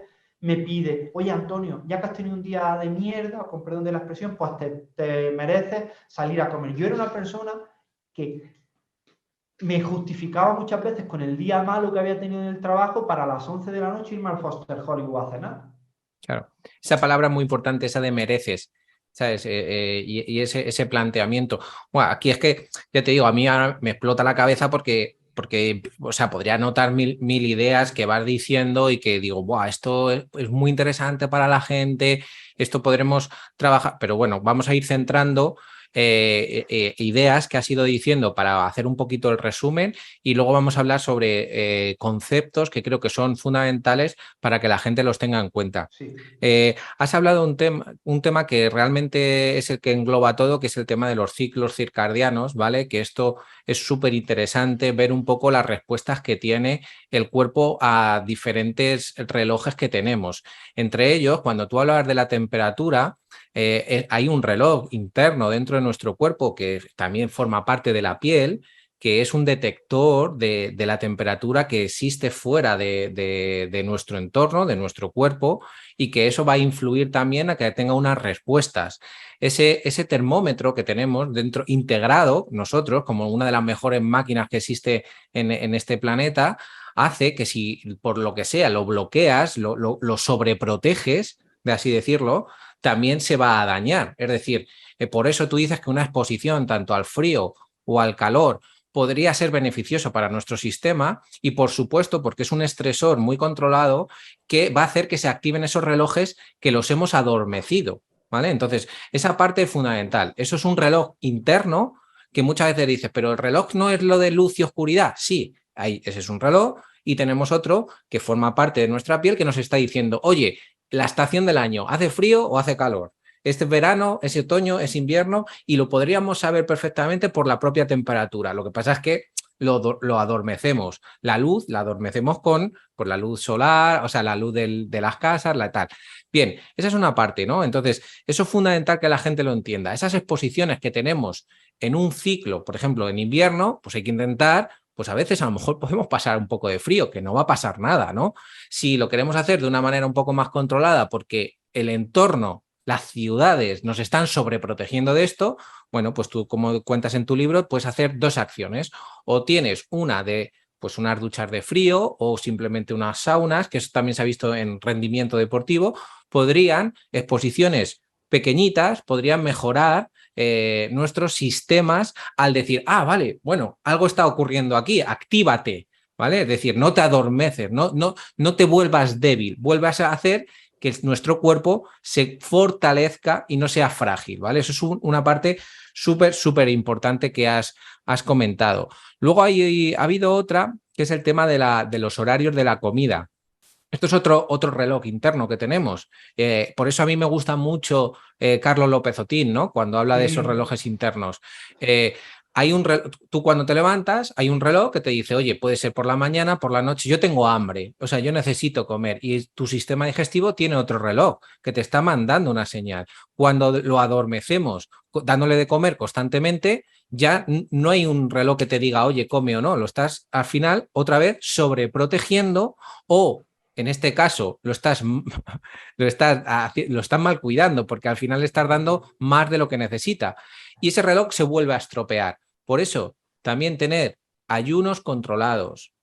me pide, oye Antonio, ya que has tenido un día de mierda, con perdón de la expresión, pues te mereces salir a comer. Yo era una persona que me justificaba muchas veces con el día malo que había tenido en el trabajo para a las 11 de la noche irme al Foster Hollywood a cenar. Claro, esa palabra muy importante, esa de mereces, ¿sabes? Y ese planteamiento. Bueno, aquí es que, ya te digo, a mí ahora me explota la cabeza porque o sea, podría anotar mil ideas que vas diciendo y que digo, buah, esto es muy interesante para la gente, esto podremos trabajar, pero bueno, vamos a ir centrando ideas que has ido diciendo para hacer un poquito el resumen, y luego vamos a hablar sobre conceptos que creo que son fundamentales para que la gente los tenga en cuenta. Sí. Has hablado de un tema que realmente es el que engloba todo, que es el tema de los ciclos circadianos, ¿vale? Que esto es súper interesante, ver un poco las respuestas que tiene el cuerpo a diferentes relojes que tenemos. Entre ellos, cuando tú hablabas de la temperatura, hay un reloj interno dentro de nuestro cuerpo que también forma parte de la piel, que es un detector de la temperatura que existe fuera de nuestro entorno, de nuestro cuerpo, y que eso va a influir también a que tenga unas respuestas. Ese termómetro que tenemos dentro, integrado nosotros, como una de las mejores máquinas que existe en este planeta, hace que si por lo que sea lo bloqueas, lo sobreproteges, de así decirlo, también se va a dañar. Es decir, por eso tú dices que una exposición tanto al frío o al calor podría ser beneficioso para nuestro sistema y, por supuesto, porque es un estresor muy controlado que va a hacer que se activen esos relojes que los hemos adormecido, ¿vale? Entonces, esa parte es fundamental. Eso es un reloj interno que muchas veces dices, pero el reloj no es lo de luz y oscuridad. Sí, ese es un reloj y tenemos otro que forma parte de nuestra piel que nos está diciendo, oye, la estación del año, ¿hace frío o hace calor? Este verano, es otoño, es invierno y lo podríamos saber perfectamente por la propia temperatura. Lo que pasa es que lo adormecemos. La luz la adormecemos con la luz solar, o sea, la luz de las casas, la tal. Bien, esa es una parte, ¿no? Entonces, eso es fundamental que la gente lo entienda. Esas exposiciones que tenemos en un ciclo, por ejemplo, en invierno, pues hay que intentar, pues a veces a lo mejor podemos pasar un poco de frío, que no va a pasar nada, ¿no? Si lo queremos hacer de una manera un poco más controlada porque el entorno, las ciudades nos están sobreprotegiendo de esto, bueno, pues tú, como cuentas en tu libro, puedes hacer dos acciones. O tienes una de pues unas duchas de frío o simplemente unas saunas, que eso también se ha visto en rendimiento deportivo, podrían, exposiciones pequeñitas, podrían mejorar nuestros sistemas al decir, ah, vale, bueno, algo está ocurriendo aquí, actívate, ¿vale? Es decir, no te adormeces, no te vuelvas débil, vuelvas a hacer que nuestro cuerpo se fortalezca y no sea frágil, ¿vale? Eso es una parte súper importante que has comentado. Luego ha habido otra, que es el tema de los horarios de la comida. Esto es otro reloj interno que tenemos. Por eso a mí me gusta mucho Carlos López Otín, ¿no? Cuando habla de esos relojes internos. Eh, tú cuando te levantas, hay un reloj que te dice, oye, puede ser por la mañana, por la noche, yo tengo hambre, o sea, yo necesito comer. Y tu sistema digestivo tiene otro reloj que te está mandando una señal. Cuando lo adormecemos dándole de comer constantemente, ya no hay un reloj que te diga, oye, come o no, lo estás al final otra vez sobreprotegiendo o en este caso lo estás mal cuidando porque al final le estás dando más de lo que necesita y ese reloj se vuelve a estropear. Por eso, también tener ayunos controlados,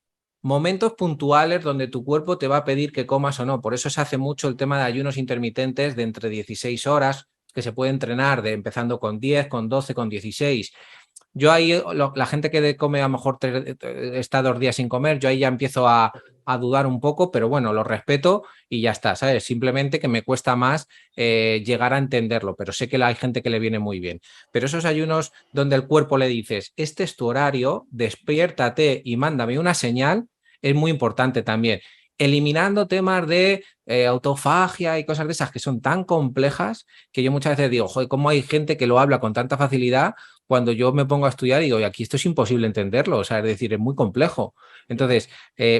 momentos puntuales donde tu cuerpo te va a pedir que comas o no. Por eso se hace mucho el tema de ayunos intermitentes de entre 16 horas, que se puede entrenar empezando con 10, con 12, con 16. Yo ahí, la gente que come a lo mejor está 2 días sin comer, yo ahí ya empiezo a dudar un poco, pero bueno, lo respeto y ya está, ¿sabes? Simplemente que me cuesta más llegar a entenderlo, pero sé que hay gente que le viene muy bien. Pero esos ayunos donde el cuerpo le dices, este es tu horario, despiértate y mándame una señal, es muy importante también. Eliminando temas de autofagia y cosas de esas que son tan complejas que yo muchas veces digo, joder, ¿cómo hay gente que lo habla con tanta facilidad? Cuando yo me pongo a estudiar y digo, y aquí esto es imposible entenderlo, o sea, es decir, es muy complejo. Entonces,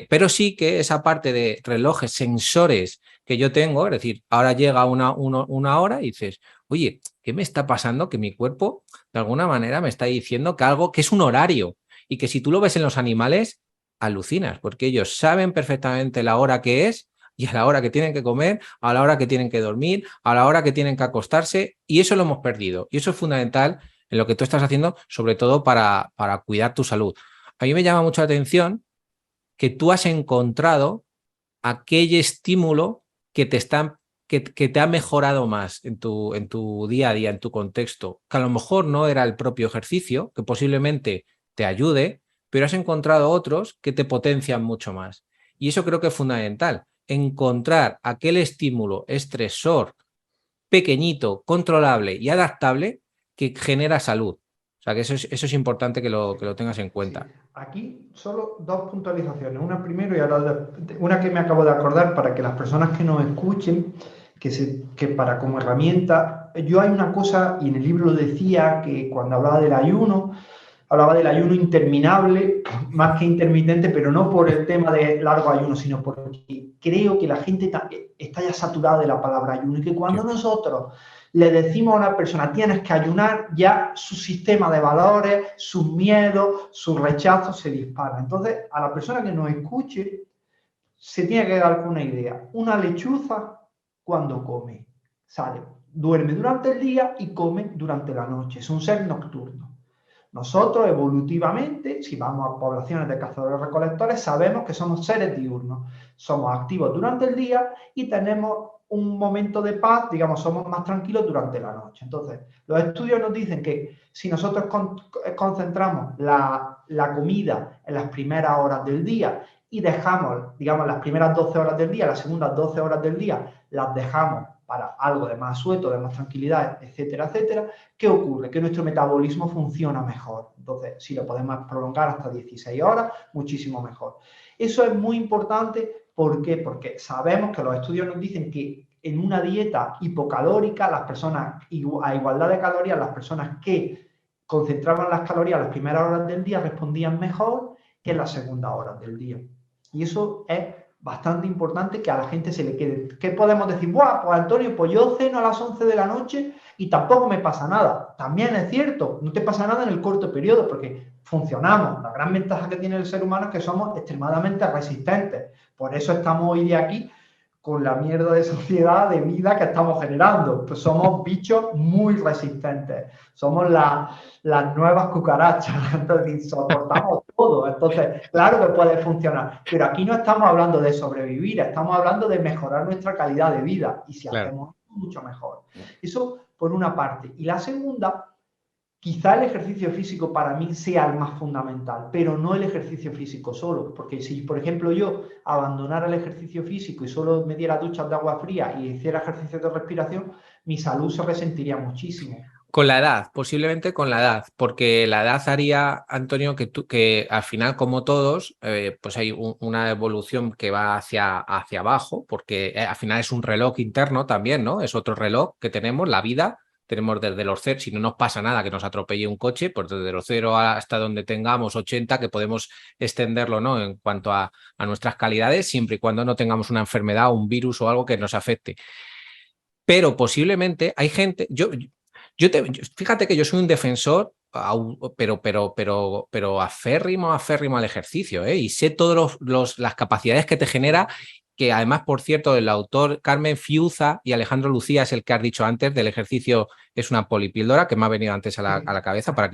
pero sí que esa parte de relojes, sensores que yo tengo, es decir, ahora llega una hora y dices, oye, ¿qué me está pasando? Que mi cuerpo, de alguna manera, me está diciendo que algo, que es un horario y que si tú lo ves en los animales, alucinas, porque ellos saben perfectamente la hora que es y a la hora que tienen que comer, a la hora que tienen que dormir, a la hora que tienen que acostarse, y eso lo hemos perdido. Y eso es fundamental en lo que tú estás haciendo, sobre todo para cuidar tu salud. A mí me llama mucho la atención que tú has encontrado aquel estímulo que te ha mejorado más en tu día a día, en tu contexto, que a lo mejor no era el propio ejercicio, que posiblemente te ayude, pero has encontrado otros que te potencian mucho más. Y eso creo que es fundamental, encontrar aquel estímulo estresor pequeñito, controlable y adaptable que genera salud. O sea que eso es importante que lo tengas en Sí, cuenta. aquí solo dos puntualizaciones. Una primero y ahora una que me acabo de acordar para que las personas que nos escuchen, que para como herramienta, yo hay una cosa, y en el libro lo decía, que cuando hablaba del ayuno interminable, más que intermitente, pero no por el tema de largo ayuno, sino porque creo que la gente está ya saturada de la palabra ayuno y que Sí. cuando nosotros le decimos a una persona tienes que ayunar, ya su sistema de valores, sus miedos, su rechazo se dispara. Entonces, a la persona que nos escuche, se tiene que dar con una idea. Una lechuza cuando come, sale, duerme durante el día y come durante la noche. Es un ser nocturno. Nosotros, evolutivamente, si vamos a poblaciones de cazadores-recolectores, sabemos que somos seres diurnos. Somos activos durante el día y tenemos un momento de paz, digamos, somos más tranquilos durante la noche. Entonces, los estudios nos dicen que si nosotros concentramos la comida en las primeras horas del día y dejamos, digamos, las primeras 12 horas del día, las segundas 12 horas del día, las dejamos para algo de más sueto, de más tranquilidad, etcétera, etcétera, ¿qué ocurre? Que nuestro metabolismo funciona mejor. Entonces, si lo podemos prolongar hasta 16 horas, muchísimo mejor. Eso es muy importante. ¿Por qué? Porque sabemos que los estudios nos dicen que en una dieta hipocalórica, las personas, a igualdad de calorías, las personas que concentraban las calorías las primeras horas del día respondían mejor que en las segundas horas del día. Y eso es bastante importante que a la gente se le quede. ¿Qué podemos decir? Buah, pues Antonio, pues yo ceno a las 11 de la noche y tampoco me pasa nada. También es cierto, no te pasa nada en el corto periodo porque funcionamos. La gran ventaja que tiene el ser humano es que somos extremadamente resistentes. Por eso estamos hoy de aquí con la mierda de sociedad, de vida que estamos generando. Pues somos bichos muy resistentes. Somos las nuevas cucarachas. Entonces, soportamos todo. Entonces, claro que puede funcionar. Pero aquí no estamos hablando de sobrevivir, estamos hablando de mejorar nuestra calidad de vida. Y si hacemos mucho mejor. Eso por una parte. Y la segunda, quizá el ejercicio físico para mí sea el más fundamental, pero no el ejercicio físico solo, porque si, por ejemplo, yo abandonara el ejercicio físico y solo me diera duchas de agua fría y hiciera ejercicios de respiración, mi salud se resentiría muchísimo. Con la edad, posiblemente con la edad, porque la edad haría, Antonio, que al final, como todos, pues hay una evolución que va hacia abajo, porque al final es un reloj interno también, ¿no? Es otro reloj que tenemos, la vida. Tenemos desde los 0, si no nos pasa nada que nos atropelle un coche, pues desde los 0 hasta donde tengamos 80, que podemos extenderlo, ¿no? En cuanto a nuestras calidades, siempre y cuando no tengamos una enfermedad, un virus o algo que nos afecte. Pero posiblemente hay gente, fíjate que yo soy un defensor, pero aférrimo al ejercicio, ¿eh? Y sé todas las capacidades que te genera, que además, por cierto, el autor Carmen Fiuza y Alejandro Lucía es el que has dicho antes, del ejercicio es una polipíldora, que me ha venido antes a la cabeza para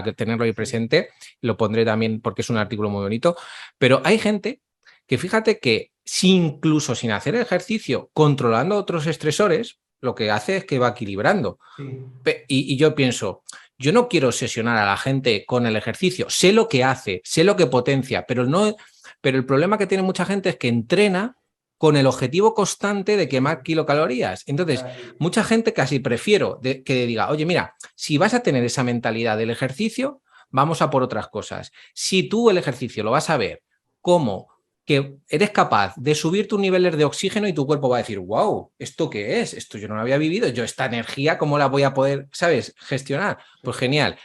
que tenerlo ahí presente. Lo pondré también porque es un artículo muy bonito. Pero hay gente que fíjate que incluso sin hacer ejercicio, controlando otros estresores, lo que hace es que va equilibrando. Sí. Y yo pienso, yo no quiero obsesionar a la gente con el ejercicio. Sé lo que hace, sé lo que potencia, pero el problema que tiene mucha gente es que entrena con el objetivo constante de quemar kilocalorías. Entonces, mucha gente casi prefiero que diga, oye, mira, si vas a tener esa mentalidad del ejercicio, vamos a por otras cosas. Si tú el ejercicio lo vas a ver como que eres capaz de subir tus niveles de oxígeno y tu cuerpo va a decir, wow, ¿esto qué es? Esto yo no lo había vivido, yo esta energía, ¿cómo la voy a poder, sabes, gestionar? Pues genial.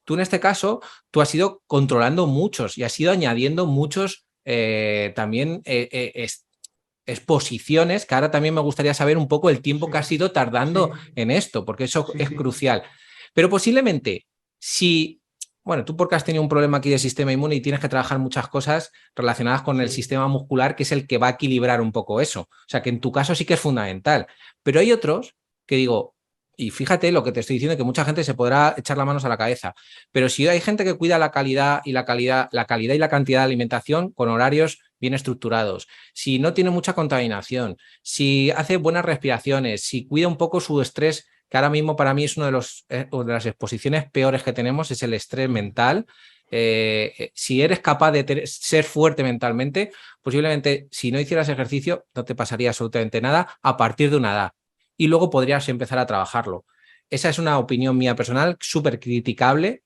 Tú en este caso, tú has ido controlando muchos y has ido añadiendo muchos también exposiciones, que ahora también me gustaría saber un poco el tiempo que has ido tardando en esto, porque eso es crucial. Pero posiblemente, si... Bueno, tú porque has tenido un problema aquí de sistema inmune y tienes que trabajar muchas cosas relacionadas con el sistema muscular, que es el que va a equilibrar un poco eso. O sea, que en tu caso sí que es fundamental. Pero hay otros que digo, y fíjate lo que te estoy diciendo, que mucha gente se podrá echar las manos a la cabeza, pero si hay gente que cuida la calidad y la cantidad de alimentación con horarios bien estructurados, si no tiene mucha contaminación, si hace buenas respiraciones, si cuida un poco su estrés, que ahora mismo para mí es una de las exposiciones peores que tenemos, es el estrés mental. Si eres capaz de ser fuerte mentalmente, posiblemente si no hicieras ejercicio no te pasaría absolutamente nada a partir de una edad y luego podrías empezar a trabajarlo. Esa es una opinión mía personal, súper criticable,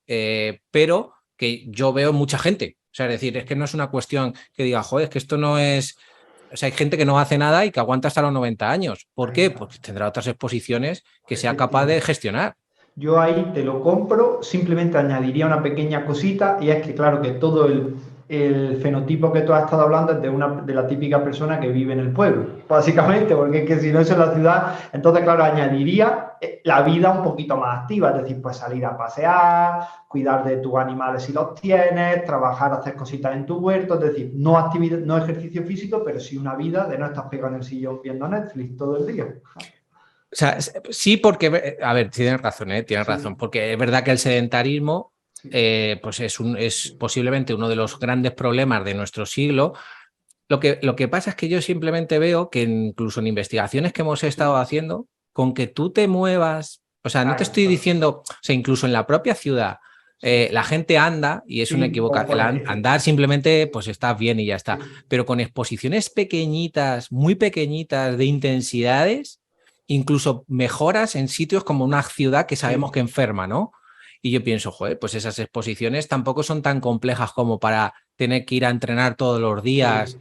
pero que yo veo mucha gente. O sea, es decir, es que no es una cuestión que diga, joder, es que esto no es... O sea, hay gente que no hace nada y que aguanta hasta los 90 años. ¿Por qué? Porque tendrá otras exposiciones que sea capaz de gestionar. Yo ahí te lo compro, simplemente añadiría una pequeña cosita y es que claro que todo el fenotipo que tú has estado hablando es de la típica persona que vive en el pueblo, básicamente, porque es que si no es en la ciudad, entonces, claro, añadiría la vida un poquito más activa, es decir, pues salir a pasear, cuidar de tus animales si los tienes, trabajar, hacer cositas en tu huerto, es decir, no actividad, no ejercicio físico, pero sí una vida de no estar pegado en el sillón viendo Netflix todo el día. O sea, sí, porque, a ver, tienes razón, tienes razón, porque es verdad que el sedentarismo pues es posiblemente uno de los grandes problemas de nuestro siglo. Lo que pasa es que yo simplemente veo que incluso en investigaciones que hemos estado haciendo, con que tú te muevas, o sea, no te estoy diciendo, o sea, incluso en la propia ciudad, la gente anda y es una equivocación. Andar simplemente, pues estás bien y ya está. Pero con exposiciones pequeñitas, muy pequeñitas de intensidades, incluso mejoras en sitios como una ciudad que sabemos que enferma, ¿no? Y yo pienso, joder, pues esas exposiciones tampoco son tan complejas como para tener que ir a entrenar todos los días,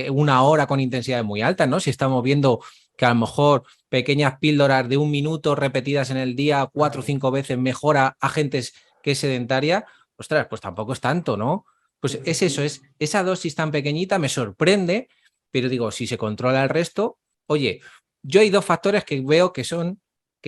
una hora con intensidades muy altas, ¿no? Si estamos viendo que a lo mejor pequeñas píldoras de 1 minuto repetidas en el día 4 o 5 veces mejora a gente que es sedentaria, ostras, pues tampoco es tanto, ¿no? Pues es eso, es esa dosis tan pequeñita me sorprende, pero digo, si se controla el resto, oye, yo hay 2 factores que veo que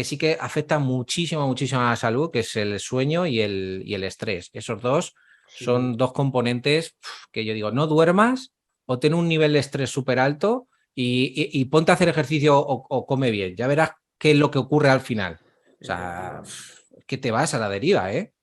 sí que afectan muchísimo, muchísimo a la salud, que es el sueño y el estrés. Esos 2 son 2 componentes que yo digo, no duermas o ten un nivel de estrés súper alto y ponte a hacer ejercicio o come bien. Ya verás qué es lo que ocurre al final. O sea, que te vas a la deriva, ¿eh?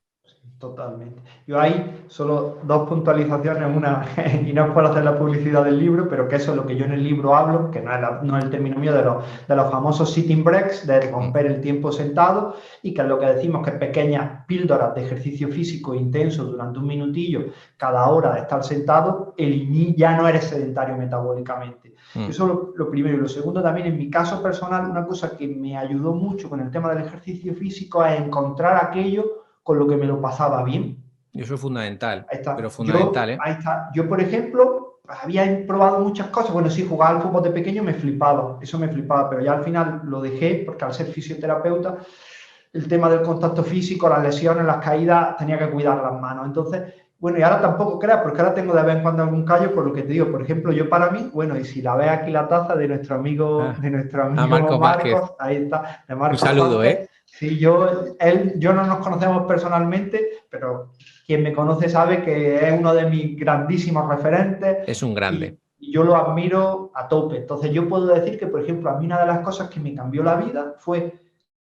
Totalmente. Yo ahí solo 2 puntualizaciones, una, y no es por hacer la publicidad del libro, pero que eso es lo que yo en el libro hablo, que no es el término mío, de los famosos sitting breaks, de romper el tiempo sentado, y que es lo que decimos que pequeñas píldoras de ejercicio físico intenso durante 1 minutillo cada hora de estar sentado, ya no eres sedentario metabólicamente. Eso lo primero. Y lo segundo también, en mi caso personal, una cosa que me ayudó mucho con el tema del ejercicio físico es encontrar aquello con lo que me lo pasaba bien. Eso es fundamental. Ahí está. Pero fundamental, Ahí está. Yo, por ejemplo, había probado muchas cosas. Bueno, sí, jugar al fútbol de pequeño me flipaba. Eso me flipaba, pero ya al final lo dejé porque al ser fisioterapeuta, el tema del contacto físico, las lesiones, las caídas, tenía que cuidar las manos. Entonces, bueno, y ahora tampoco creas, porque ahora tengo de vez en cuando algún callo, por lo que te digo, por ejemplo, yo para mí, bueno, y si la ves aquí la taza de nuestro amigo Marcos, ahí está, de Marcos. Un saludo, Vázquez. Sí, yo no nos conocemos personalmente, pero quien me conoce sabe que es uno de mis grandísimos referentes. Es un grande. Y yo lo admiro a tope. Entonces yo puedo decir que, por ejemplo, a mí una de las cosas que me cambió la vida fue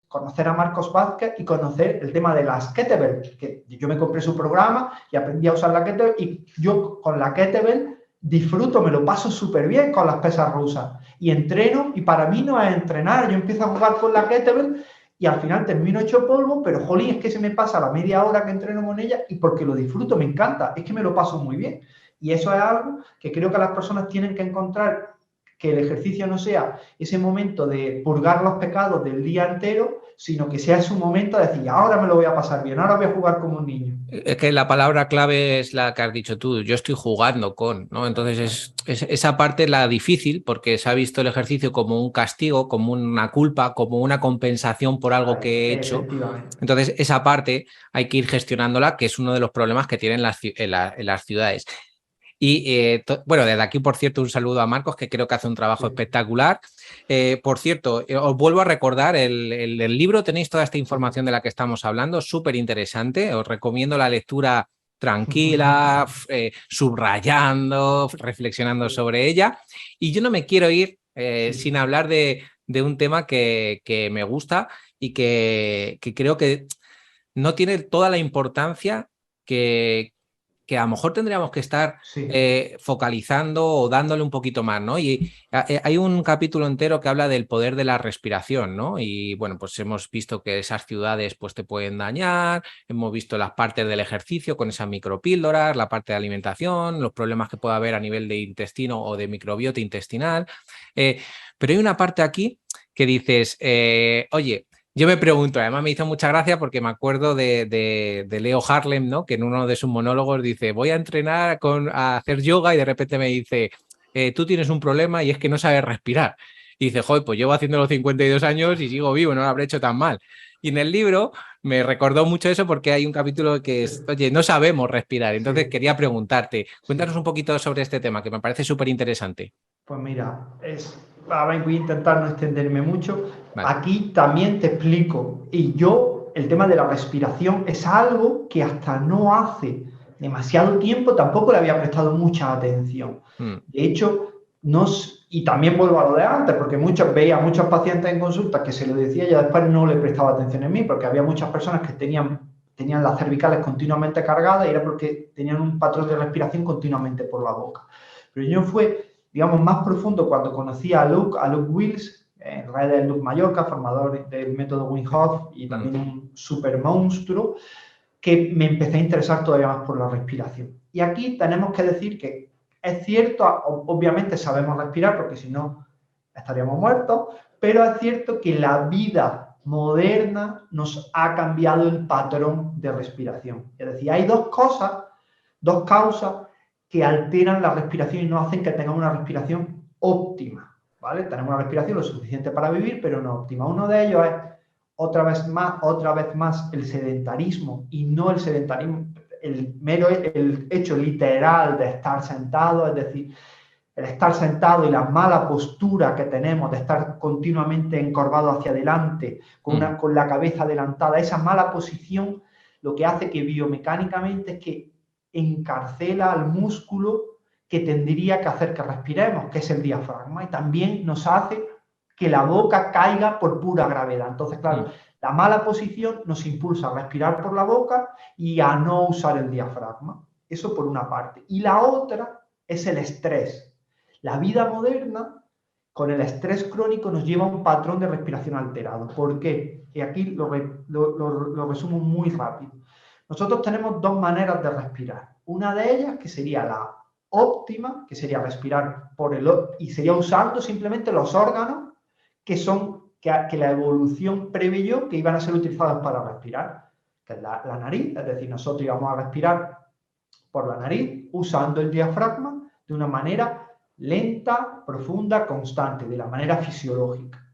conocer a Marcos Vázquez y conocer el tema de las kettlebell, que yo me compré su programa y aprendí a usar la kettlebell, y yo con la kettlebell disfruto, me lo paso súper bien con las pesas rusas y entreno, y para mí no es entrenar, yo empiezo a jugar con la kettlebell y al final termino hecho polvo, pero jolín, es que se me pasa la media hora que entreno con ella y porque lo disfruto, me encanta, es que me lo paso muy bien. Y eso es algo que creo que las personas tienen que encontrar, que el ejercicio no sea ese momento de purgar los pecados del día entero, sino que sea su momento de decir, ahora me lo voy a pasar bien, ahora voy a jugar como un niño. Es que la palabra clave es la que has dicho tú, yo estoy jugando con, ¿no? Entonces esa parte es la difícil, porque se ha visto el ejercicio como un castigo, como una culpa, como una compensación por algo que he hecho. Entonces esa parte hay que ir gestionándola, que es uno de los problemas que tienen en las ciudades. Y bueno, desde aquí, por cierto, un saludo a Marcos, que creo que hace un trabajo espectacular. Por cierto, os vuelvo a recordar, el libro tenéis toda esta información de la que estamos hablando, súper interesante. Os recomiendo la lectura tranquila, subrayando, reflexionando sobre ella. Y yo no me quiero ir sin hablar de un tema que me gusta y que creo que no tiene toda la importancia que a lo mejor tendríamos que estar focalizando o dándole un poquito más, ¿no? Y hay un capítulo entero que habla del poder de la respiración, ¿no? Y bueno, pues hemos visto que esas ciudades pues te pueden dañar, hemos visto las partes del ejercicio con esas micropíldoras, la parte de alimentación, los problemas que puede haber a nivel de intestino o de microbiota intestinal, pero hay una parte aquí que dices, oye, yo me pregunto, además me hizo mucha gracia porque me acuerdo de Leo Harlem, ¿no? Que en uno de sus monólogos dice, voy a entrenar a hacer yoga, y de repente me dice, tú tienes un problema y es que no sabes respirar. Y dice, joder, pues llevo haciendo los 52 años y sigo vivo, no lo habré hecho tan mal. Y en el libro Me recordó mucho eso porque hay un capítulo que es, oye, no sabemos respirar. Entonces Sí, quería preguntarte, sí. cuéntanos un poquito sobre este tema que me parece súper interesante. Pues mira, ahora voy a intentar no extenderme mucho. Vale. Aquí también te explico. Y yo, el tema de la respiración es algo que hasta no hace demasiado tiempo tampoco le había prestado mucha atención. Mm, De hecho, y también vuelvo a lo de antes, porque veía a muchos pacientes en consulta que se lo decía y ya después no le prestaba atención en mí, porque había muchas personas que tenían las cervicales continuamente cargadas y era porque tenían un patrón de respiración continuamente por la boca. Pero yo fue, digamos, más profundo cuando conocí a Luke Wills, en realidad es Luke Mallorca, formador del método Wim Hof y mm, también un super monstruo, que me empecé a interesar todavía más por la respiración. Y aquí tenemos que decir que es cierto, obviamente sabemos respirar porque si no estaríamos muertos, pero es cierto que la vida moderna nos ha cambiado el patrón de respiración. Es decir, hay dos causas que alteran la respiración y no hacen que tengamos una respiración óptima, ¿vale? Tenemos una respiración lo suficiente para vivir, pero no óptima. Uno de ellos es, otra vez más, el sedentarismo, y no el sedentarismo, el hecho literal de estar sentado, es decir, el estar sentado y la mala postura que tenemos de estar continuamente encorvado hacia adelante, con la cabeza adelantada, esa mala posición lo que hace que biomecánicamente es que encarcela al músculo que tendría que hacer que respiremos, que es el diafragma, y también nos hace que la boca caiga por pura gravedad. Entonces, claro, mm, la mala posición nos impulsa a respirar por la boca y a no usar el diafragma. Eso por una parte. Y la otra es el estrés. La vida moderna, con el estrés crónico, nos lleva a un patrón de respiración alterado. ¿Por qué? Y aquí lo resumo muy rápido. Nosotros tenemos dos maneras de respirar. Una de ellas, que sería la óptima, que sería respirar y sería usando simplemente los órganos que la evolución preveyó que iban a ser utilizados para respirar, que es la nariz, es decir, nosotros íbamos a respirar por la nariz usando el diafragma de una manera lenta, profunda, constante, de la manera fisiológica.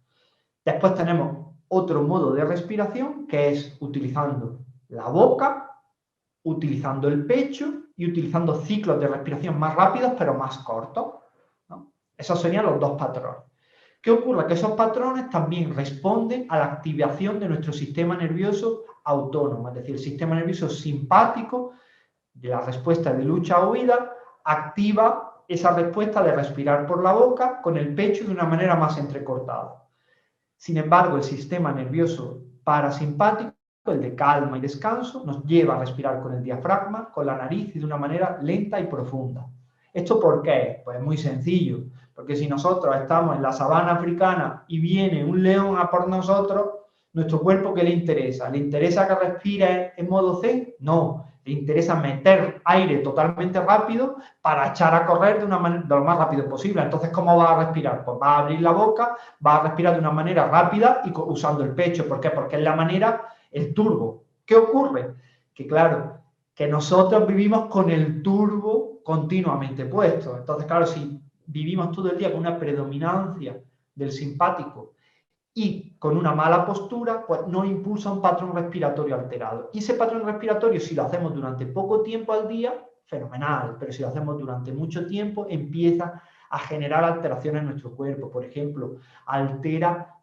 Después tenemos otro modo de respiración que es utilizando la boca, utilizando el pecho y utilizando ciclos de respiración más rápidos pero más cortos, ¿no? Esos serían los dos patrones. ¿Qué ocurre? Que esos patrones también responden a la activación de nuestro sistema nervioso autónomo, es decir, el sistema nervioso simpático de la respuesta de lucha o huida activa esa respuesta de respirar por la boca con el pecho de una manera más entrecortada. Sin embargo, el sistema nervioso parasimpático, el de calma y descanso, nos lleva a respirar con el diafragma, con la nariz y de una manera lenta y profunda. ¿Esto por qué? Pues es muy sencillo, porque si nosotros estamos en la sabana africana y viene un león a por nosotros, ¿nuestro cuerpo qué le interesa? ¿Le interesa que respire en modo zen? No, le interesa meter aire totalmente rápido para echar a correr de lo más rápido posible. Entonces, ¿cómo va a respirar? Pues va a abrir la boca, va a respirar de una manera rápida y usando el pecho. ¿Por qué? Porque es la manera, el turbo. ¿Qué ocurre? Que claro, que nosotros vivimos con el turbo continuamente puesto. Entonces, claro, si vivimos todo el día con una predominancia del simpático y con una mala postura, pues nos impulsa un patrón respiratorio alterado. Y ese patrón respiratorio, si lo hacemos durante poco tiempo al día, fenomenal, pero si lo hacemos durante mucho tiempo, empieza a generar alteraciones en nuestro cuerpo. Por ejemplo, altera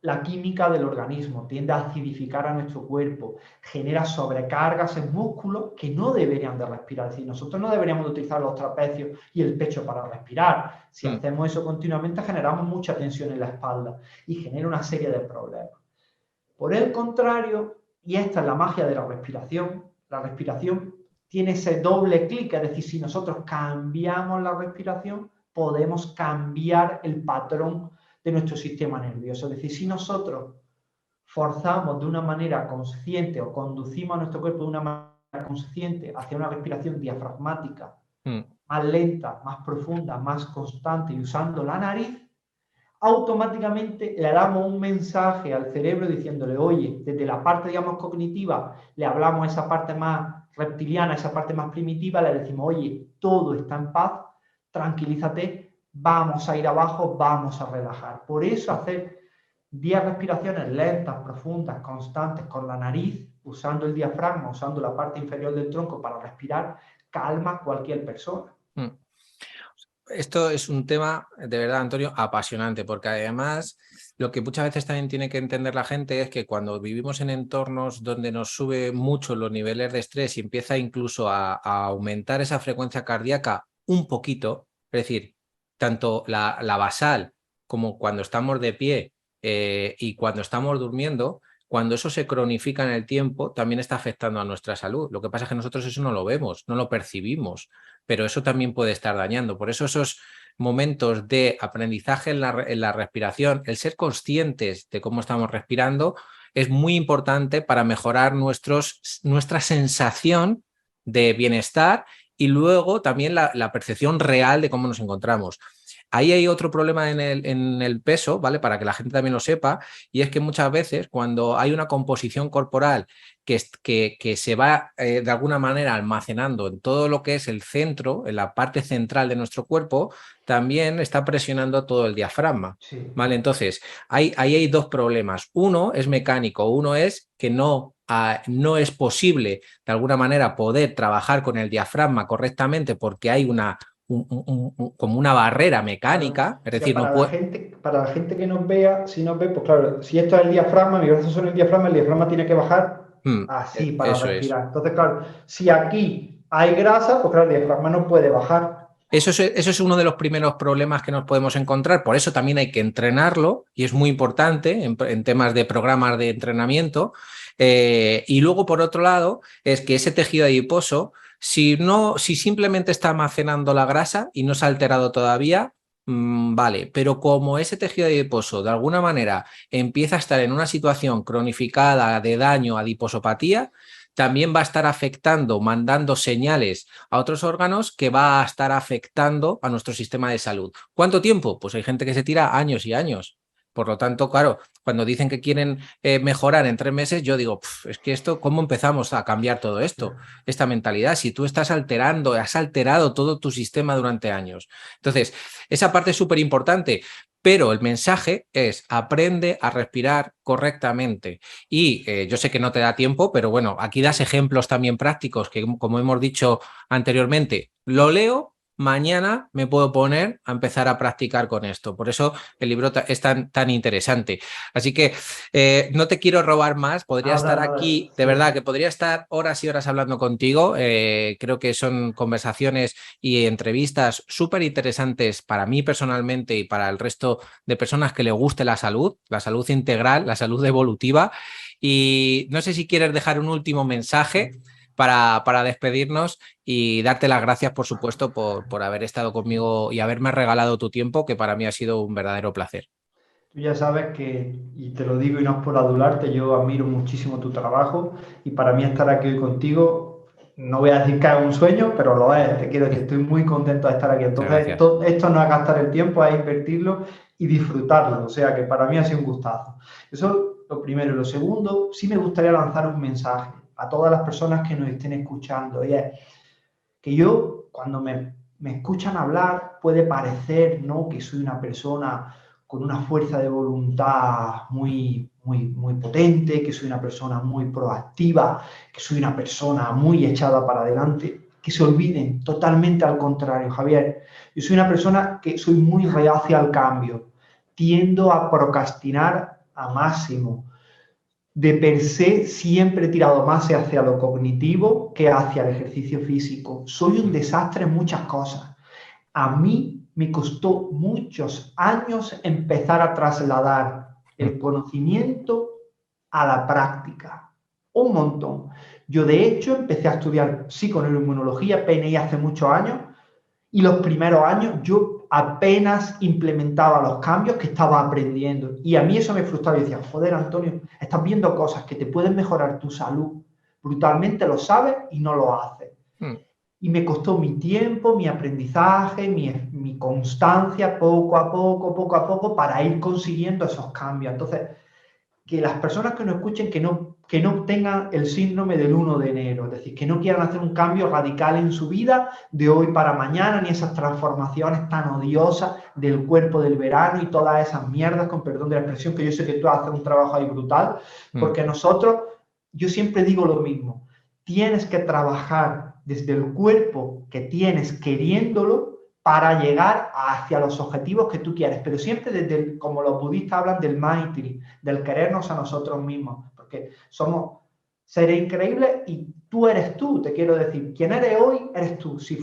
la química del organismo, tiende a acidificar a nuestro cuerpo, genera sobrecargas en músculos que no deberían de respirar. Es decir, nosotros no deberíamos de utilizar los trapecios y el pecho para respirar. Si hacemos eso continuamente, generamos mucha tensión en la espalda y genera una serie de problemas. Por el contrario, y esta es la magia de la respiración tiene ese doble clic, es decir, si nosotros cambiamos la respiración, podemos cambiar el patrón de nuestro sistema nervioso. Es decir, si nosotros forzamos de una manera consciente o conducimos a nuestro cuerpo de una manera consciente hacia una respiración diafragmática más lenta, más profunda, más constante y usando la nariz, automáticamente le damos un mensaje al cerebro diciéndole, oye, desde la parte, digamos, cognitiva, le hablamos a esa parte más reptiliana, esa parte más primitiva, le decimos, oye, todo está en paz, tranquilízate, vamos a ir abajo, vamos a relajar. Por eso hacer 10 respiraciones lentas, profundas, constantes con la nariz, usando el diafragma, usando la parte inferior del tronco para respirar, calma a cualquier persona. Esto es un tema, de verdad, Antonio, apasionante, porque además lo que muchas veces también tiene que entender la gente es que cuando vivimos en entornos donde nos sube mucho los niveles de estrés y empieza incluso a aumentar esa frecuencia cardíaca un poquito, es decir, tanto la basal como cuando estamos de pie y cuando estamos durmiendo, cuando eso se cronifica en el tiempo, también está afectando a nuestra salud. Lo que pasa es que nosotros eso no lo vemos, no lo percibimos, pero eso también puede estar dañando. Por eso esos momentos de aprendizaje en la respiración, el ser conscientes de cómo estamos respirando, es muy importante para mejorar nuestra sensación de bienestar y luego también la percepción real de cómo nos encontramos. Ahí hay otro problema en el peso, ¿vale? Para que la gente también lo sepa, y es que muchas veces cuando hay una composición corporal que se va de alguna manera almacenando en todo lo que es el centro, en la parte central de nuestro cuerpo, también está presionando todo el diafragma. Sí. ¿Vale? Entonces, ahí hay dos problemas. Uno es mecánico, uno es que no es posible de alguna manera poder trabajar con el diafragma correctamente porque hay como una barrera Claro. mecánica, es O sea, decir, no puede... para la gente que nos vea, si nos ve, pues claro, si esto es el diafragma, mis brazos son el diafragma tiene que bajar así para Eso es. respirar. Entonces, claro, si aquí hay grasa, pues claro, el diafragma no puede bajar. Eso es uno de los primeros problemas que nos podemos encontrar, por eso también hay que entrenarlo y es muy importante en temas de programas de entrenamiento. Y luego, por otro lado, es que ese tejido adiposo, si simplemente está almacenando la grasa y no se ha alterado todavía, vale, pero como ese tejido adiposo de alguna manera empieza a estar en una situación cronificada de daño, adiposopatía, también va a estar afectando, mandando señales a otros órganos que va a estar afectando a nuestro sistema de salud. ¿Cuánto tiempo? Pues hay gente que se tira años y años. Por lo tanto, claro, cuando dicen que quieren mejorar en 3 meses, yo digo, es que esto, ¿cómo empezamos a cambiar todo esto? Esta mentalidad, si tú estás alterando, has alterado todo tu sistema durante años. Entonces, esa parte es súper importante, pero el mensaje es aprende a respirar correctamente. Y yo sé que no te da tiempo, pero bueno, aquí das ejemplos también prácticos que, como hemos dicho anteriormente, lo leo, mañana me puedo poner a empezar a practicar con esto. Por eso el libro es tan interesante. Así que no te quiero robar más, podría Nada, estar nada, aquí, de verdad sí. que podría estar horas y horas hablando contigo. Creo que son conversaciones y entrevistas súper interesantes para mí personalmente y para el resto de personas que les guste la salud integral, la salud evolutiva. Y no sé si quieres dejar un último mensaje para despedirnos y darte las gracias, por supuesto, por haber estado conmigo y haberme regalado tu tiempo, que para mí ha sido un verdadero placer. Tú ya sabes que, y te lo digo y no es por adularte, yo admiro muchísimo tu trabajo y para mí estar aquí hoy contigo, no voy a decir que es un sueño, pero lo es. Te quiero decir, estoy muy contento de estar aquí. Muchas Entonces, gracias. esto no es gastar el tiempo, es invertirlo y disfrutarlo. O sea que para mí ha sido un gustazo. Eso es lo primero. Lo segundo, sí me gustaría lanzar un mensaje a todas las personas que nos estén escuchando. Y es que yo, cuando me escuchan hablar, puede parecer, ¿no?, que soy una persona con una fuerza de voluntad muy potente, que soy una persona muy proactiva, que soy una persona muy echada para adelante, que se olviden totalmente al contrario, Javier. Yo soy una persona que soy muy reacia al cambio, tiendo a procrastinar a máximo. De per se siempre he tirado más hacia lo cognitivo que hacia el ejercicio físico. Soy un desastre en muchas cosas. A mí me costó muchos años empezar a trasladar el conocimiento a la práctica. Un montón. Yo, de hecho, empecé a estudiar psiconeuroinmunología, PNI, hace muchos años, y los primeros años yo apenas implementaba los cambios que estaba aprendiendo. Y a mí eso me frustraba. Yo decía, joder, Antonio, estás viendo cosas que te pueden mejorar tu salud brutalmente, lo sabes y no lo haces. Y me costó mi tiempo, mi aprendizaje, mi constancia, poco a poco, para ir consiguiendo esos cambios. Entonces, que las personas que nos escuchen, que no que no tengan el síndrome del 1 de enero, es decir, que no quieran hacer un cambio radical en su vida de hoy para mañana, ni esas transformaciones tan odiosas del cuerpo del verano y todas esas mierdas, con perdón de la expresión, que yo sé que tú haces un trabajo ahí brutal, porque nosotros, yo siempre digo lo mismo, tienes que trabajar desde el cuerpo que tienes queriéndolo para llegar hacia los objetivos que tú quieres, pero siempre desde, como los budistas hablan del Maitri, del querernos a nosotros mismos, porque somos seres increíbles y tú eres tú, te quiero decir, quien eres hoy eres tú. Si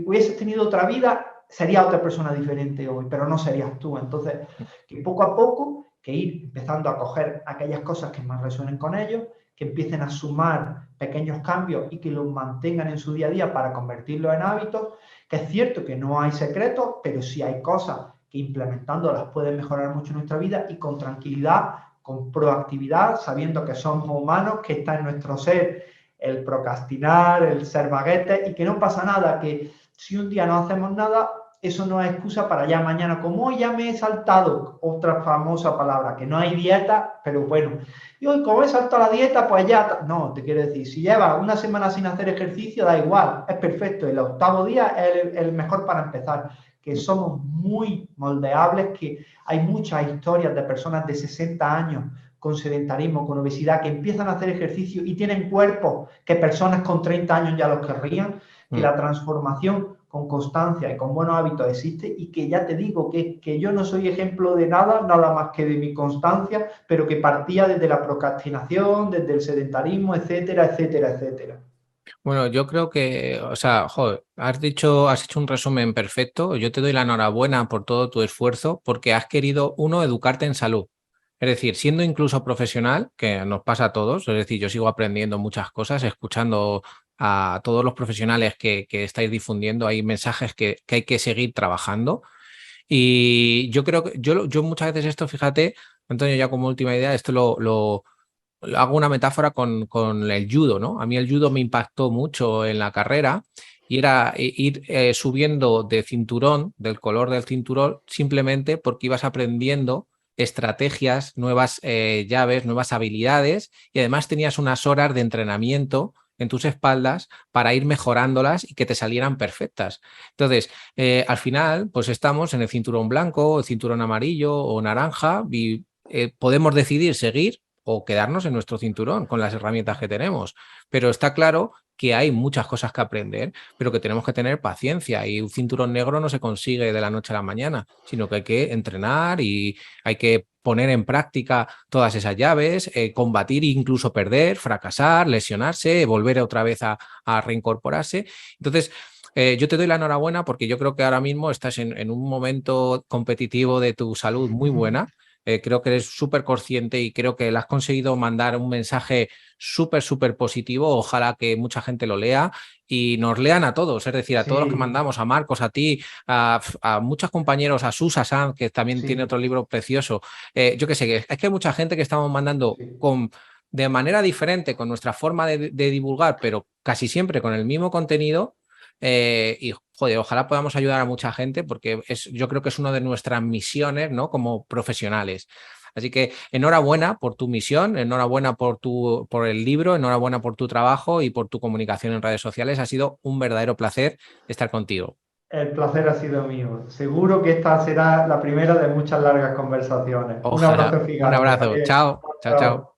hubieses tenido otra vida, sería otra persona diferente hoy, pero no serías tú. Entonces, que poco a poco, que ir empezando a coger aquellas cosas que más resuenen con ellos, que empiecen a sumar pequeños cambios y que los mantengan en su día a día para convertirlos en hábitos, que es cierto que no hay secretos, pero sí hay cosas que implementándolas pueden mejorar mucho nuestra vida y con tranquilidad, con proactividad, sabiendo que somos humanos, que está en nuestro ser el procrastinar, el ser baguetes y que no pasa nada, que si un día no hacemos nada, eso no es excusa para ya mañana, como hoy ya me he saltado, otra famosa palabra, que no hay dieta, pero bueno, y hoy como he saltado la dieta, pues ya, no, te quiero decir, si llevas una semana sin hacer ejercicio, da igual, es perfecto, el octavo día es el mejor para empezar, que somos muy moldeables, que hay muchas historias de personas de 60 años con sedentarismo, con obesidad, que empiezan a hacer ejercicio y tienen cuerpos que personas con 30 años ya los querrían, que la transformación con constancia y con buenos hábitos existe y que ya te digo que yo no soy ejemplo de nada, nada más que de mi constancia, pero que partía desde la procrastinación, desde el sedentarismo, etcétera, etcétera, etcétera. Bueno, yo creo que, o sea, joder, has hecho un resumen perfecto. Yo te doy la enhorabuena por todo tu esfuerzo, porque has querido, uno, educarte en salud. Es decir, siendo incluso profesional, que nos pasa a todos, es decir, yo sigo aprendiendo muchas cosas, escuchando a todos los profesionales que estáis difundiendo, hay mensajes que hay que seguir trabajando. Y yo creo que yo muchas veces esto, fíjate, Antonio, ya como última idea, esto lo hago una metáfora con el judo, ¿no? A mí el judo me impactó mucho en la carrera y era ir subiendo de cinturón, del color del cinturón, simplemente porque ibas aprendiendo estrategias, nuevas llaves, nuevas habilidades y además tenías unas horas de entrenamiento en tus espaldas para ir mejorándolas y que te salieran perfectas. Entonces, al final, pues estamos en el cinturón blanco, el cinturón amarillo o naranja y podemos decidir seguir o quedarnos en nuestro cinturón con las herramientas que tenemos. Pero está claro que hay muchas cosas que aprender, pero que tenemos que tener paciencia y un cinturón negro no se consigue de la noche a la mañana, sino que hay que entrenar y hay que poner en práctica todas esas llaves, combatir e incluso perder, fracasar, lesionarse, volver otra vez a reincorporarse. Entonces, yo te doy la enhorabuena porque yo creo que ahora mismo estás en un momento competitivo de tu salud muy buena. Creo que eres súper consciente y creo que le has conseguido mandar un mensaje súper, súper positivo. Ojalá que mucha gente lo lea y nos lean a todos, es decir, a todos los que Sí, mandamos, a Marcos, a ti, a muchos compañeros, a Susa Sanz, que también tiene sí, otro libro precioso. Yo qué sé, es que hay mucha gente que estamos mandando sí. de manera diferente, con nuestra forma de divulgar, pero casi siempre con el mismo contenido. Y joder, ojalá podamos ayudar a mucha gente porque yo creo que es una de nuestras misiones, ¿no? Como profesionales. Así que enhorabuena por tu misión, enhorabuena por el libro, enhorabuena por tu trabajo y por tu comunicación en redes sociales. Ha sido un verdadero placer estar contigo. El placer ha sido mío. Seguro que esta será la primera de muchas largas conversaciones. Un Ojalá. abrazo Un gigante, abrazo. Javier. Chao. Chao, chao. Chao.